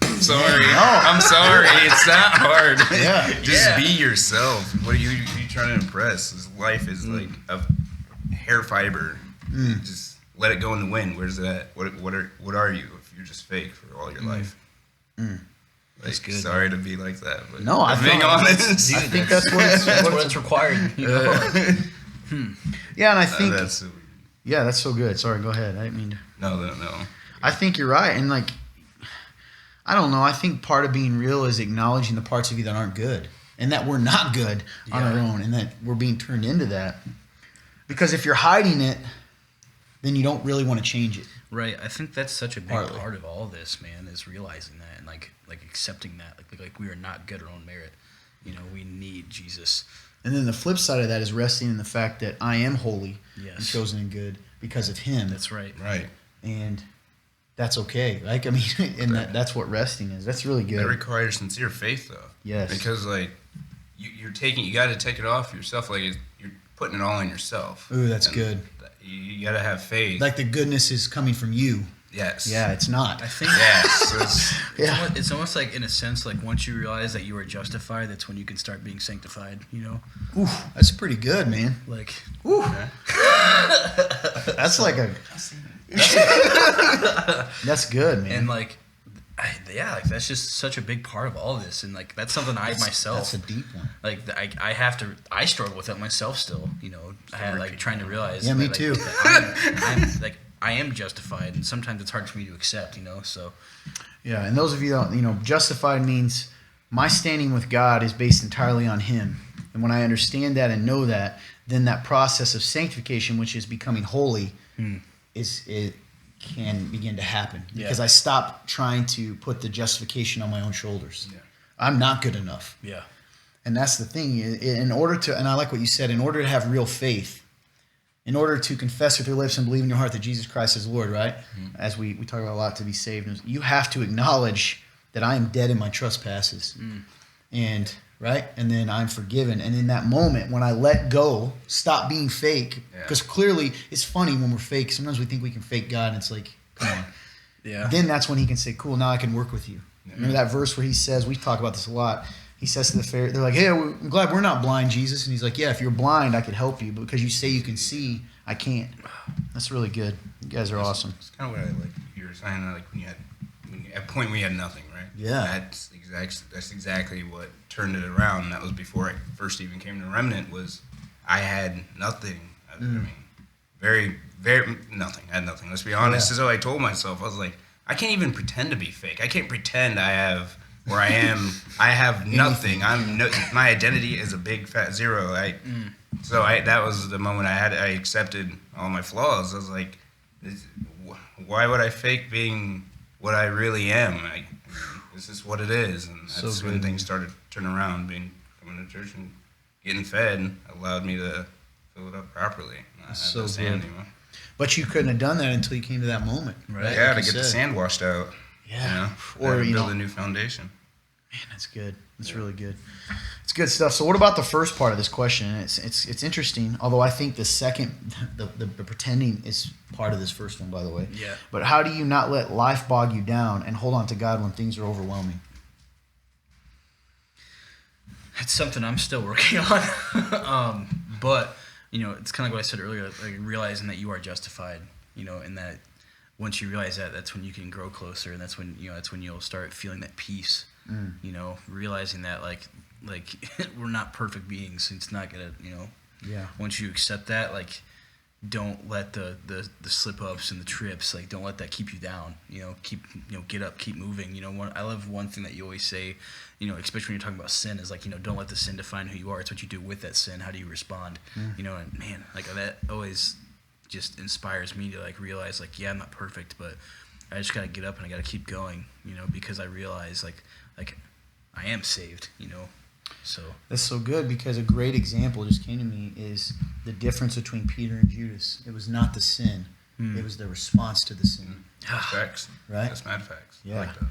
I'm sorry. It's not hard. Yeah. Just be yourself. What are you trying to impress? This life is like a hair fiber. Just let it go in the wind. Where's that? What are you if you're just fake for all your life? That's good. Sorry to be like that, but No, I I'm being think- honest. I think that's what it's, that's what it's required. yeah, and I think that's that's so good. Sorry, go ahead. I didn't mean to. no. I think you're right, and I don't know. I think part of being real is acknowledging the parts of you that aren't good, and that we're not good on our own, and that we're being turned into that. Because if you're hiding it, then you don't really want to change it. Right. I think that's such a big Partly. part of all this, man, is realizing that and like accepting that. Like we are not good on our own merit. We need Jesus. And then the flip side of that is resting in the fact that I am holy and Yes. chosen and good because of Him. That's right. Right. And that's okay. And that's what resting is. That's really That good. requires sincere faith, though. Yes. Because you got to take it off yourself. Like you're putting it all on yourself. Ooh, that's And good. You got to have faith. Like the goodness is coming from you. yes. Yeah, it's not. I think Yes. Yeah. it's almost like, in a sense, like once you realize that you are justified, that's when you can start being sanctified, Ooh, that's pretty good, man. Like, Ooh. That's like that's good, man. and like, that's just such a big part of all this. And like, that's something That's a deep one. like I struggle with that myself still, I had trying to realize. Yeah, me that, too. that I am justified, and sometimes it's hard for me to accept, so. Yeah, and those of you that justified means my standing with God is based entirely on Him. And when I understand that and know that, then that process of sanctification, which is becoming holy, it can begin to happen Yeah. because I stopped trying to put the justification on my own shoulders. Yeah. I'm not good enough. Yeah. And that's the thing. In order to, and I like what you said, in order to have real faith, in order to confess with your lips and believe in your heart that Jesus Christ is Lord, right? As we talk about a lot to be saved, you have to acknowledge that I am dead in my trespasses. And, right? And then I'm forgiven. And in that moment, when I let go, stop being fake, because clearly it's funny when we're fake. Sometimes we think we can fake God, and it's like, come on. Yeah. Then that's when he can say, cool, now I can work with you. Remember that verse where he says, we talk about this a lot. He says to the Pharisees, they're like, hey, I'm glad we're not blind, Jesus. And he's like, yeah, if you're blind, I could help you. But because you say you can see, I can't. That's really good. You guys are awesome. It's kind of what I like. You were saying, like at a point where you had nothing, right? Yeah. That's exactly what turned it around. And that was before I first even came to Remnant. Was I had nothing. I mean, very nothing. I had nothing. Let's be honest. Yeah. So I told myself, I was like, I can't even pretend to be fake. I can't pretend I have where I am. I have nothing. My identity is a big fat zero. So that was the moment I accepted all my flaws. I was like, why would I fake being what I really am? This is what it is. And that's when things started turning around. Coming to church and getting fed allowed me to fill it up properly. So good. Anymore. But you couldn't have done that until you came to that moment, right? Yeah, Like to get the sand washed out. Yeah. Or build a new foundation. Man, that's good. That's really good. It's good stuff. So what about the first part of this question? And it's interesting, although I think the second, the pretending is part of this first one, by the way. Yeah. But how do you not let life bog you down and hold on to God when things are overwhelming? It's something I'm still working on. But, it's kind of like what I said earlier, like realizing that you are justified, and that once you realize that, that's when you can grow closer, and that's when you'll start feeling that peace, realizing that like we're not perfect beings. It's not gonna, Yeah. once you accept that, like, don't let the slip ups and the trips, like, don't let that keep you down. Get up, keep moving. I love one thing that you always say, especially when you're talking about sin, is like, don't let the sin define who you are. It's what you do with that sin. How do you respond? And man, like, that always just inspires me to like realize, like, yeah, I'm not perfect, but I just gotta get up and I gotta keep going, because I realize like I am saved, So That's so good, because a great example just came to me is the difference between Peter and Judas. It was not the sin. It was the response to the sin. Facts. Right? That's mad facts. Yeah. I like that.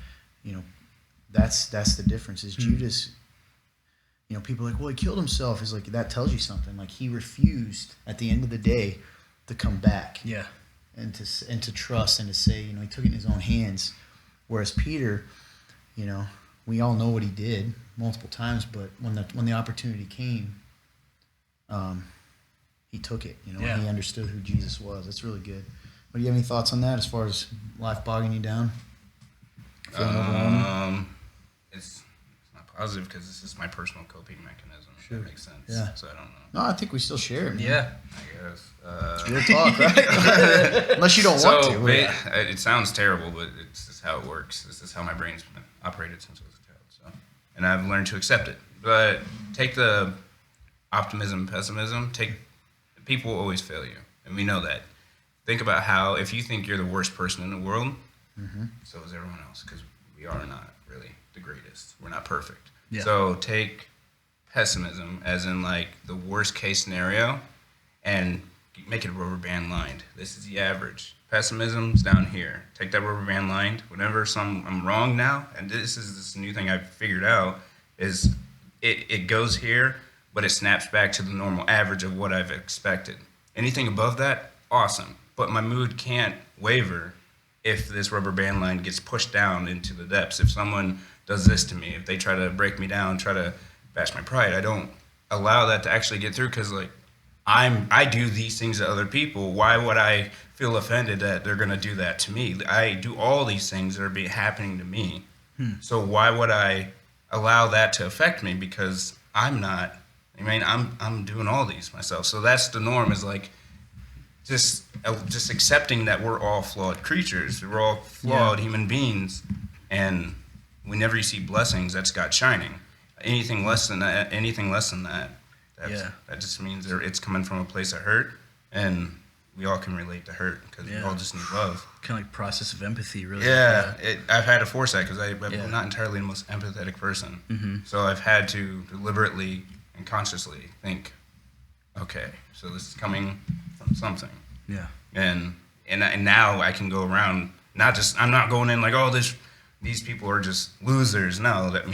That's the difference. Is Judas, people are like, well, he killed himself. Is like, that tells you something. Like, he refused at the end of the day to come back. yeah. And to trust and to say, he took it in his own hands. Whereas Peter, we all know what he did multiple times, but when the opportunity came, he took it. Yeah. And he understood who Jesus was. That's really good. But do you have any thoughts on that as far as life bogging you down? Feeling overwhelming? It's not positive because this is my personal coping mechanism. If that makes sense. Yeah. So I don't know. No, I think we still share it. Man. Yeah. I guess. Real talk, right? Unless you don't want to. It sounds terrible, but it's just how it works. This is how my brain's been operated since I was a child. So, and I've learned to accept it. But take the optimism, pessimism. People always fail you, and we know that. Think about how if you think you're the worst person in the world, so is everyone else, because we are not really the greatest. We're not perfect. Yeah. So take pessimism as in like the worst case scenario and make it rubber band lined. This is the average. Pessimism's down here. Take that rubber band lined. Whenever I'm wrong now, and this new thing I've figured out, is it goes here, but it snaps back to the normal average of what I've expected. Anything above that, awesome. But my mood can't waver if this rubber band line gets pushed down into the depths. If someone does this to me, if they try to break me down, try to bash my pride, I don't allow that to actually get through, because like I do these things to other people. Why would I feel offended that they're gonna do that to me? I do all these things that are happening to me. So why would I allow that to affect me? Because I'm not. I mean, I'm doing all these myself. So that's the norm. Is like just accepting that we're all flawed creatures. We're all flawed human beings, and whenever you see blessings, that's God shining. Anything less than that, that just means it's coming from a place of hurt, and we all can relate to hurt because we all just need love. Kind of like process of empathy, really. Yeah, I've had to force that because I'm Yeah. not entirely the most empathetic person. Mm-hmm. So I've had to deliberately and consciously think, okay, so this is coming from something. Yeah. And now I can go around, I'm not going in like, oh, these people are just losers. No, they're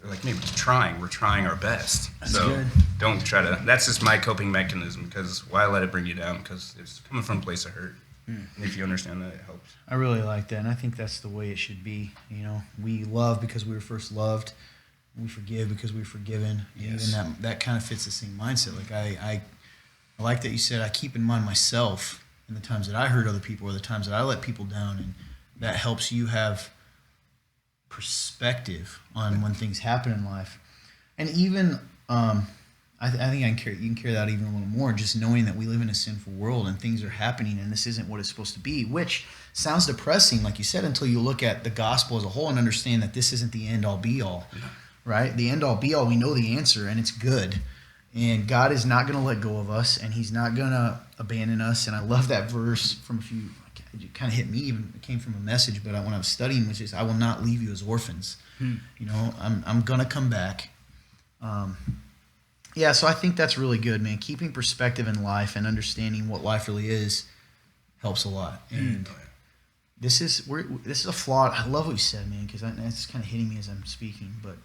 like, maybe we're trying our best. That's so good. don't try to, that's just my coping mechanism, because why let it bring you down? Because it's coming from a place of hurt. And if you understand that, it helps. I really like that, and I think that's the way it should be. We love because we were first loved. We forgive because we were forgiven. Yes. And even that kind of fits the same mindset. Like I like that you said, I keep in mind myself and the times that I hurt other people or the times that I let people down, and that helps you have perspective on when things happen in life. And even I think you can carry that even a little more, just knowing that we live in a sinful world and things are happening and this isn't what it's supposed to be, which sounds depressing, like you said, until you look at the gospel as a whole and understand that this isn't the end all be all, right? The end all be all, we know the answer, and it's good. And God is not going to let go of us, and he's not going to abandon us. And I love that verse from a few, it kind of hit me, even it came from a message, but when I was studying, which is, I will not leave you as orphans. I'm going to come back. Yeah, so I think that's really good, man. Keeping perspective in life and understanding what life really is helps a lot. And this is a flawed. I love what you said, man, because it's kind of hitting me as I'm speaking. But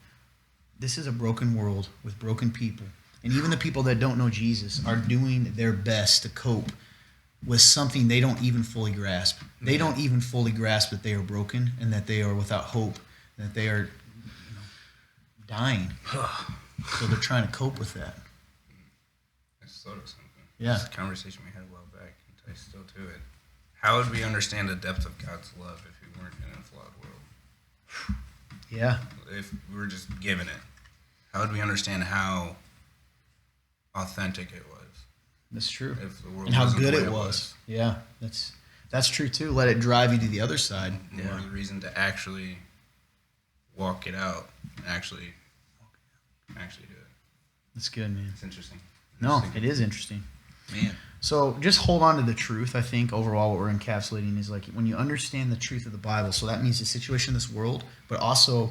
this is a broken world with broken people, and even the people that don't know Jesus are doing their best to cope with something they don't even fully grasp. They don't even fully grasp that they are broken and that they are without hope, that they are dying. So they're trying to cope with that. I just thought of something. Yeah. It's a conversation we had a while back, and I still to it. How would we understand the depth of God's love if we weren't in a flawed world? Yeah. If we were just given it, how would we understand how authentic it was? That's true. If the world And how wasn't good the way it was. Yeah, that's true too. Let it drive you to the other side. More the reason to actually walk it out, and actually do it. That's good, man. It's interesting. No, it is interesting. Man. So just hold on to the truth. I think overall what we're encapsulating is like when you understand the truth of the Bible, so that means the situation in this world, but also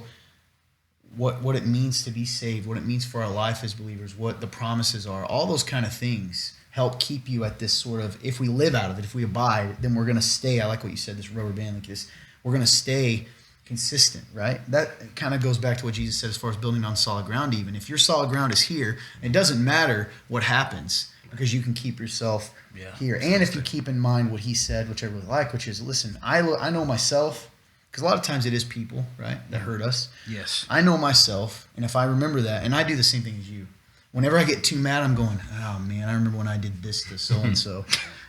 what it means to be saved, what it means for our life as believers, what the promises are, all those kind of things help keep you at this sort of, if we live out of it, if we abide, then we're going to stay, I like what you said, this rubber band like this, we're going to stay consistent, right? That kind of goes back to what Jesus said as far as building on solid ground even. If your solid ground is here, it doesn't matter what happens because you can keep yourself here. And if you keep in mind what he said, which I really like, which is, listen, I know myself, because a lot of times it is people, right, that hurt us. Yes. I know myself, and if I remember that, and I do the same thing as you, whenever I get too mad, I'm going, oh, man, I remember when I did this to so-and-so,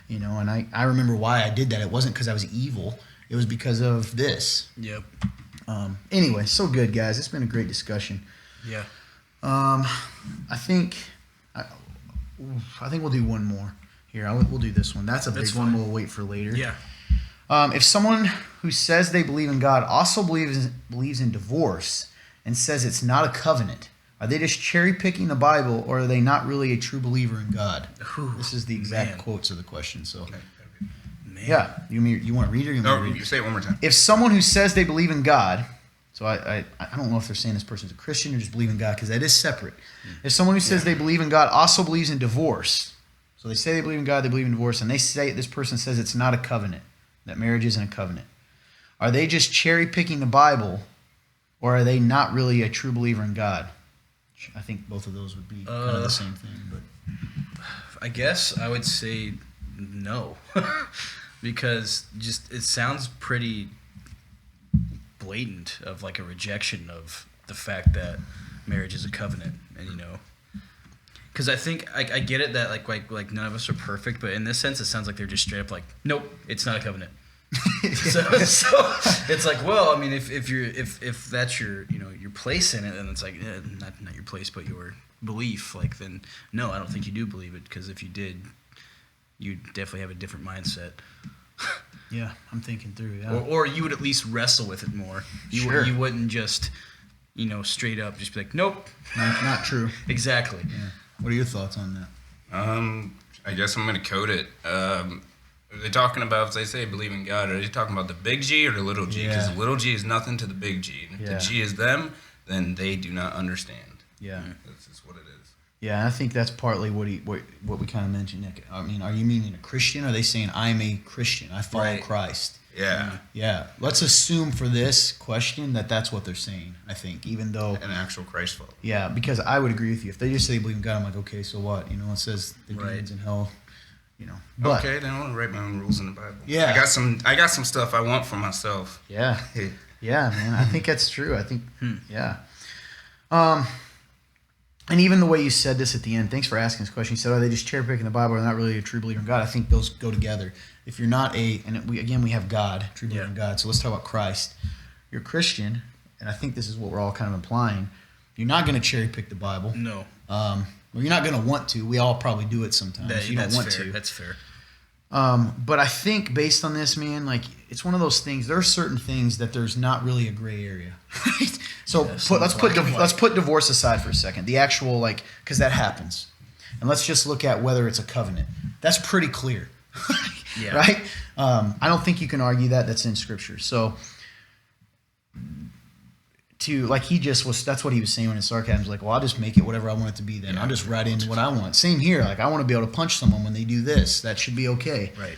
and I remember why I did that. It wasn't because I was evil. It was because of this. Yep. Anyway, so good, guys. It's been a great discussion. Yeah. I think we'll do one more here. We'll do this one. That's big one. We'll wait for later. Yeah. If someone who says they believe in God also believes in divorce and says it's not a covenant, are they just cherry picking the Bible, or are they not really a true believer in God? This is the exact quotes of the question. So, yeah, you want to read it? Or you want me to read it? You say it one more time. If someone who says they believe in God, so I don't know if they're saying this person's a Christian or just believe in God, because that is separate. If someone who says they believe in God also believes in divorce, so they say they believe in God, they believe in divorce, and this person says it's not a covenant, that marriage isn't a covenant, are they just cherry picking the Bible, or are they not really a true believer in God? I think both of those would be kind of the same thing. But I guess I would say no, because just it sounds pretty blatant of like a rejection of the fact that marriage is a covenant, and because I think I get it that like none of us are perfect, but in this sense it sounds like they're just straight up like, nope, it's not a covenant. so it's like, well, I mean, if that's your your place in it, then it's like not your place, but your belief. Like, then no, I don't think you do believe it, because if you did, you'd definitely have a different mindset. yeah, I'm thinking through. Yeah. Or you would at least wrestle with it more. You wouldn't just straight up just be like, nope, not true. Exactly. Yeah. What are your thoughts on that? I guess I'm gonna code it. Are they talking about, if they say believe in God, are they talking about the big G or the little G? Because Yeah. the little G is nothing to the big G. If Yeah. the G is them, then they do not understand. Yeah. That's just what it is. Yeah, and I think that's partly what we kind of mentioned, Nick. I mean, are you meaning a Christian? Or are they saying I'm a Christian? I follow Right. Christ. Yeah. Yeah. Let's assume for this question that that's what they're saying. I think, even though, An actual Christ follower. yeah, because I would agree with you. If they just say they believe in God, I'm like, okay, so what? You know, it says the Right. demons in hell. You know, but Okay, then I'll write my own rules in the Bible. Yeah. I got some stuff I want for myself. yeah, yeah, man. I think that's true. I think, yeah. And even the way you said this at the end, thanks for asking this question. You said, "Are they just cherry picking the Bible? Or not really a true believer in God?" I think those go together. If you're not we have God, true believer in God. So let's talk about Christ. You're a Christian, and I think this is what we're all kind of implying. You're not going to cherry pick the Bible. No. Well, you're not going to want to. We all probably do it sometimes. You don't That's want fair. to. That's fair. But I think based on this, man, like it's one of those things. There are certain things that there's not really a gray area. Right? So let's put divorce aside for a second. The actual because that happens, and let's just look at whether it's a covenant. That's pretty clear, Yeah. right? I don't think you can argue that. That's in Scripture. So that's what he was saying in his sarcasm. He's like, well, I'll just make it whatever I want it to be then. Yeah. I'll just write in what I want. Same here. Like, I want to be able to punch someone when they do this. That should be okay. Right.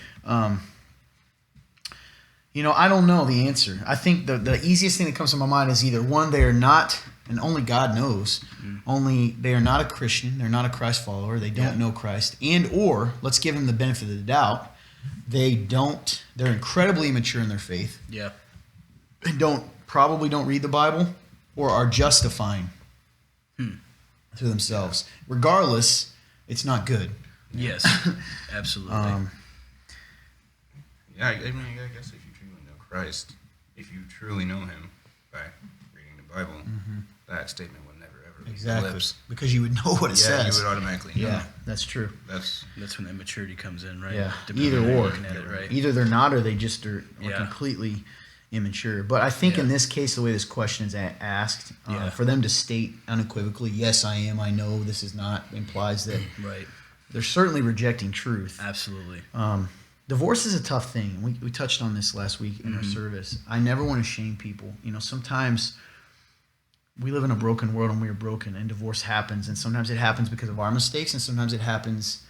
I don't know the answer. I think the easiest thing that comes to my mind is either one, they are not, and only God knows, only they are not a Christian, they're not a Christ follower, they don't know Christ, or, let's give them the benefit of the doubt, they're incredibly immature in their faith, Yeah. and probably don't read the Bible, or are justifying to themselves. Regardless, it's not good. Yes. Absolutely. Yeah, I mean, I guess if you truly know Christ, if you truly know Him by reading the Bible, that statement would never ever leave your Exactly. lips. Because you would know what it Yeah, says. you would automatically know. Yeah, that's true. That's That's when that maturity comes in, right? Yeah, Depending either on how you're or. looking at it, right? Either they're not or they just are Yeah. completely immature. But I think in Yeah. this case, the way this question is asked, Yeah. for them to state unequivocally, yes, I am, I know, this is not, implies that Right. they're certainly rejecting truth. Absolutely. Divorce is a tough thing. We touched on this last week in our service. I never want to shame people. Sometimes we live in a broken world and we are broken, and divorce happens. And sometimes it happens because of our mistakes, and sometimes it happens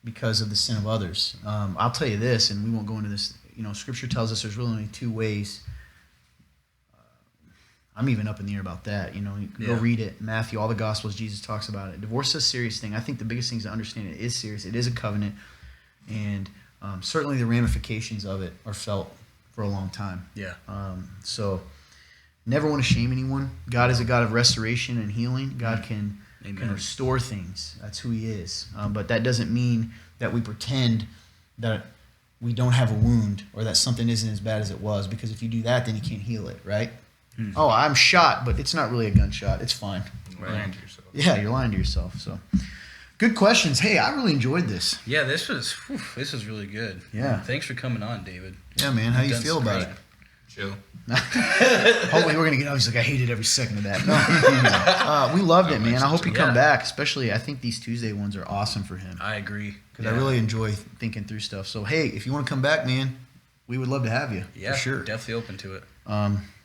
because of the sin of others. I'll tell you this, and we won't go into this. Scripture tells us there's really only two ways. I'm even up in the air about that. You can go read it. Matthew, all the Gospels, Jesus talks about it. Divorce is a serious thing. I think the biggest thing is to understand it is serious. It is a covenant, and certainly the ramifications of it are felt for a long time. Yeah. So never want to shame anyone. God is a God of restoration and healing. God can restore things. That's who He is. But that doesn't mean that we pretend that we don't have a wound or that something isn't as bad as it was, because if you do that, then you can't heal it, right? Oh, I'm shot, but it's not really a gunshot. It's fine. lying to yourself. Yeah, you're lying to yourself. So, good questions. Hey, I really enjoyed this. Yeah, this was really good. Yeah. Thanks for coming on, David. Yeah, man. How do you Done feel some about great. it? Chill. Hopefully, we're gonna get. He's like, I hated every second of that. No, we loved it, man. I hope you come Yeah. back. Especially, I think these Tuesday ones are awesome for him I agree. because I really enjoy thinking through stuff. So, hey, if you want to come back, man, we would love to have you. Yeah, for sure. definitely open to it.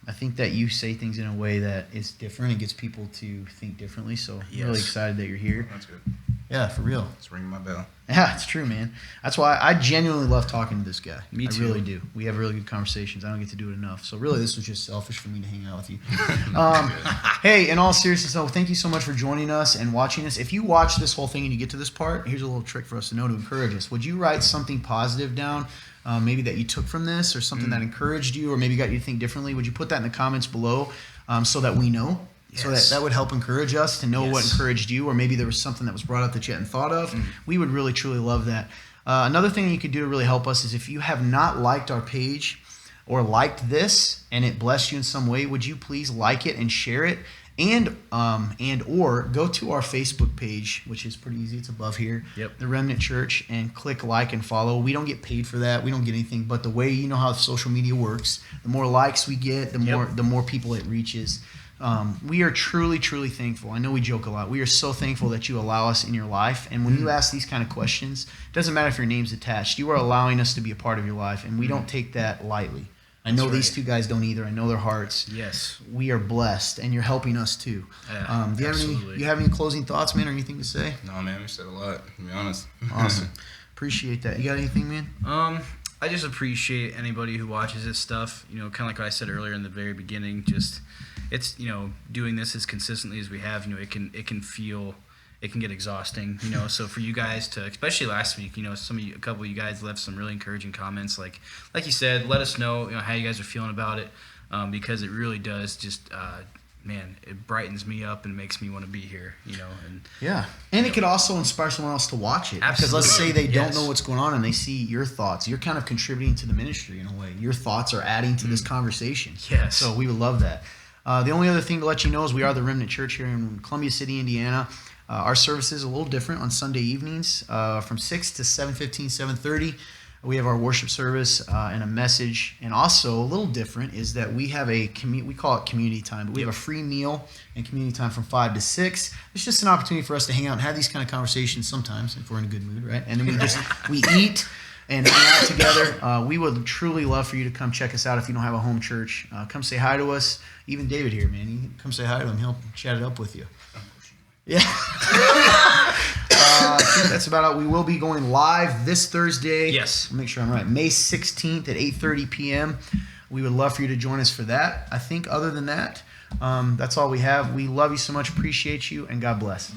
I think that you say things in a way that is different and gets people to think differently. So, I'm really Yes. excited that you're here. That's good. Yeah, for real. Let's ring my bell. Yeah, it's true, man. That's why I genuinely love talking to this guy. Me too. I really do. We have really good conversations. I don't get to do it enough. So really, this was just selfish for me to hang out with you. Hey, in all seriousness, though, thank you so much for joining us and watching us. If you watch this whole thing and you get to this part, here's a little trick for us to know to encourage us. Would you write something positive down, maybe that you took from this, or something that encouraged you, or maybe got you to think differently? Would you put that in the comments below so that we know? So that would help encourage us to know what encouraged you, or maybe there was something that was brought up that you hadn't thought of. We would really, truly love that. Another thing you could do to really help us is if you have not liked our page or liked this and it blessed you in some way, would you please like it and share it? And or go to our Facebook page, which is pretty easy. It's above here. Yep. The Remnant Church, and click like and follow. We don't get paid for that. We don't get anything. But the way, you know how social media works, the more likes we get, the more people it reaches. We are truly, truly thankful. I know we joke a lot. We are so thankful that you allow us in your life. And when you ask these kind of questions, it doesn't matter if your name's attached. You are allowing us to be a part of your life, and we don't take that lightly. I know these two guys don't either. I know their hearts. Yes. We are blessed, and you're helping us too. Yeah, Do you have any closing thoughts, man, or anything to say? No, man, we said a lot, to be honest. Awesome. Appreciate that. You got anything, man? I just appreciate anybody who watches this stuff. You know, kind of like what I said earlier in the very beginning. Just, it's, you know, doing this as consistently as we have. You know, it can get exhausting. You know, so for you guys to, especially last week, you know, a couple of you guys left some really encouraging comments. Like you said, let us know, you know, how you guys are feeling about it, because it really does just. Man, it brightens me up and makes me want to be here, you know. And it could also inspire someone else to watch it. Absolutely. Because let's say they don't know what's going on and they see your thoughts. You're kind of contributing to the ministry in a way. Your thoughts are adding to this conversation. Yes. So we would love that. The only other thing to let you know is we are the Remnant Church here in Columbia City, Indiana. Our service is a little different on Sunday evenings from 6 to 7:15, 7:30. We have our worship service and a message, and also a little different is that we have we call it community time, but we have a free meal and community time from 5 to 6. It's just an opportunity for us to hang out and have these kind of conversations sometimes if we're in a good mood, right? And then we eat and hang out together. We would truly love for you to come check us out if you don't have a home church. Come say hi to us. Even David here, man, you can come say hi to him. He'll chat it up with you. Yeah. I think that's about it. We will be going live this Thursday. Yes. Make sure I'm right. May 16th at 8:30 p.m. We would love for you to join us for that. I think other than that, that's all we have. We love you so much. Appreciate you, and God bless.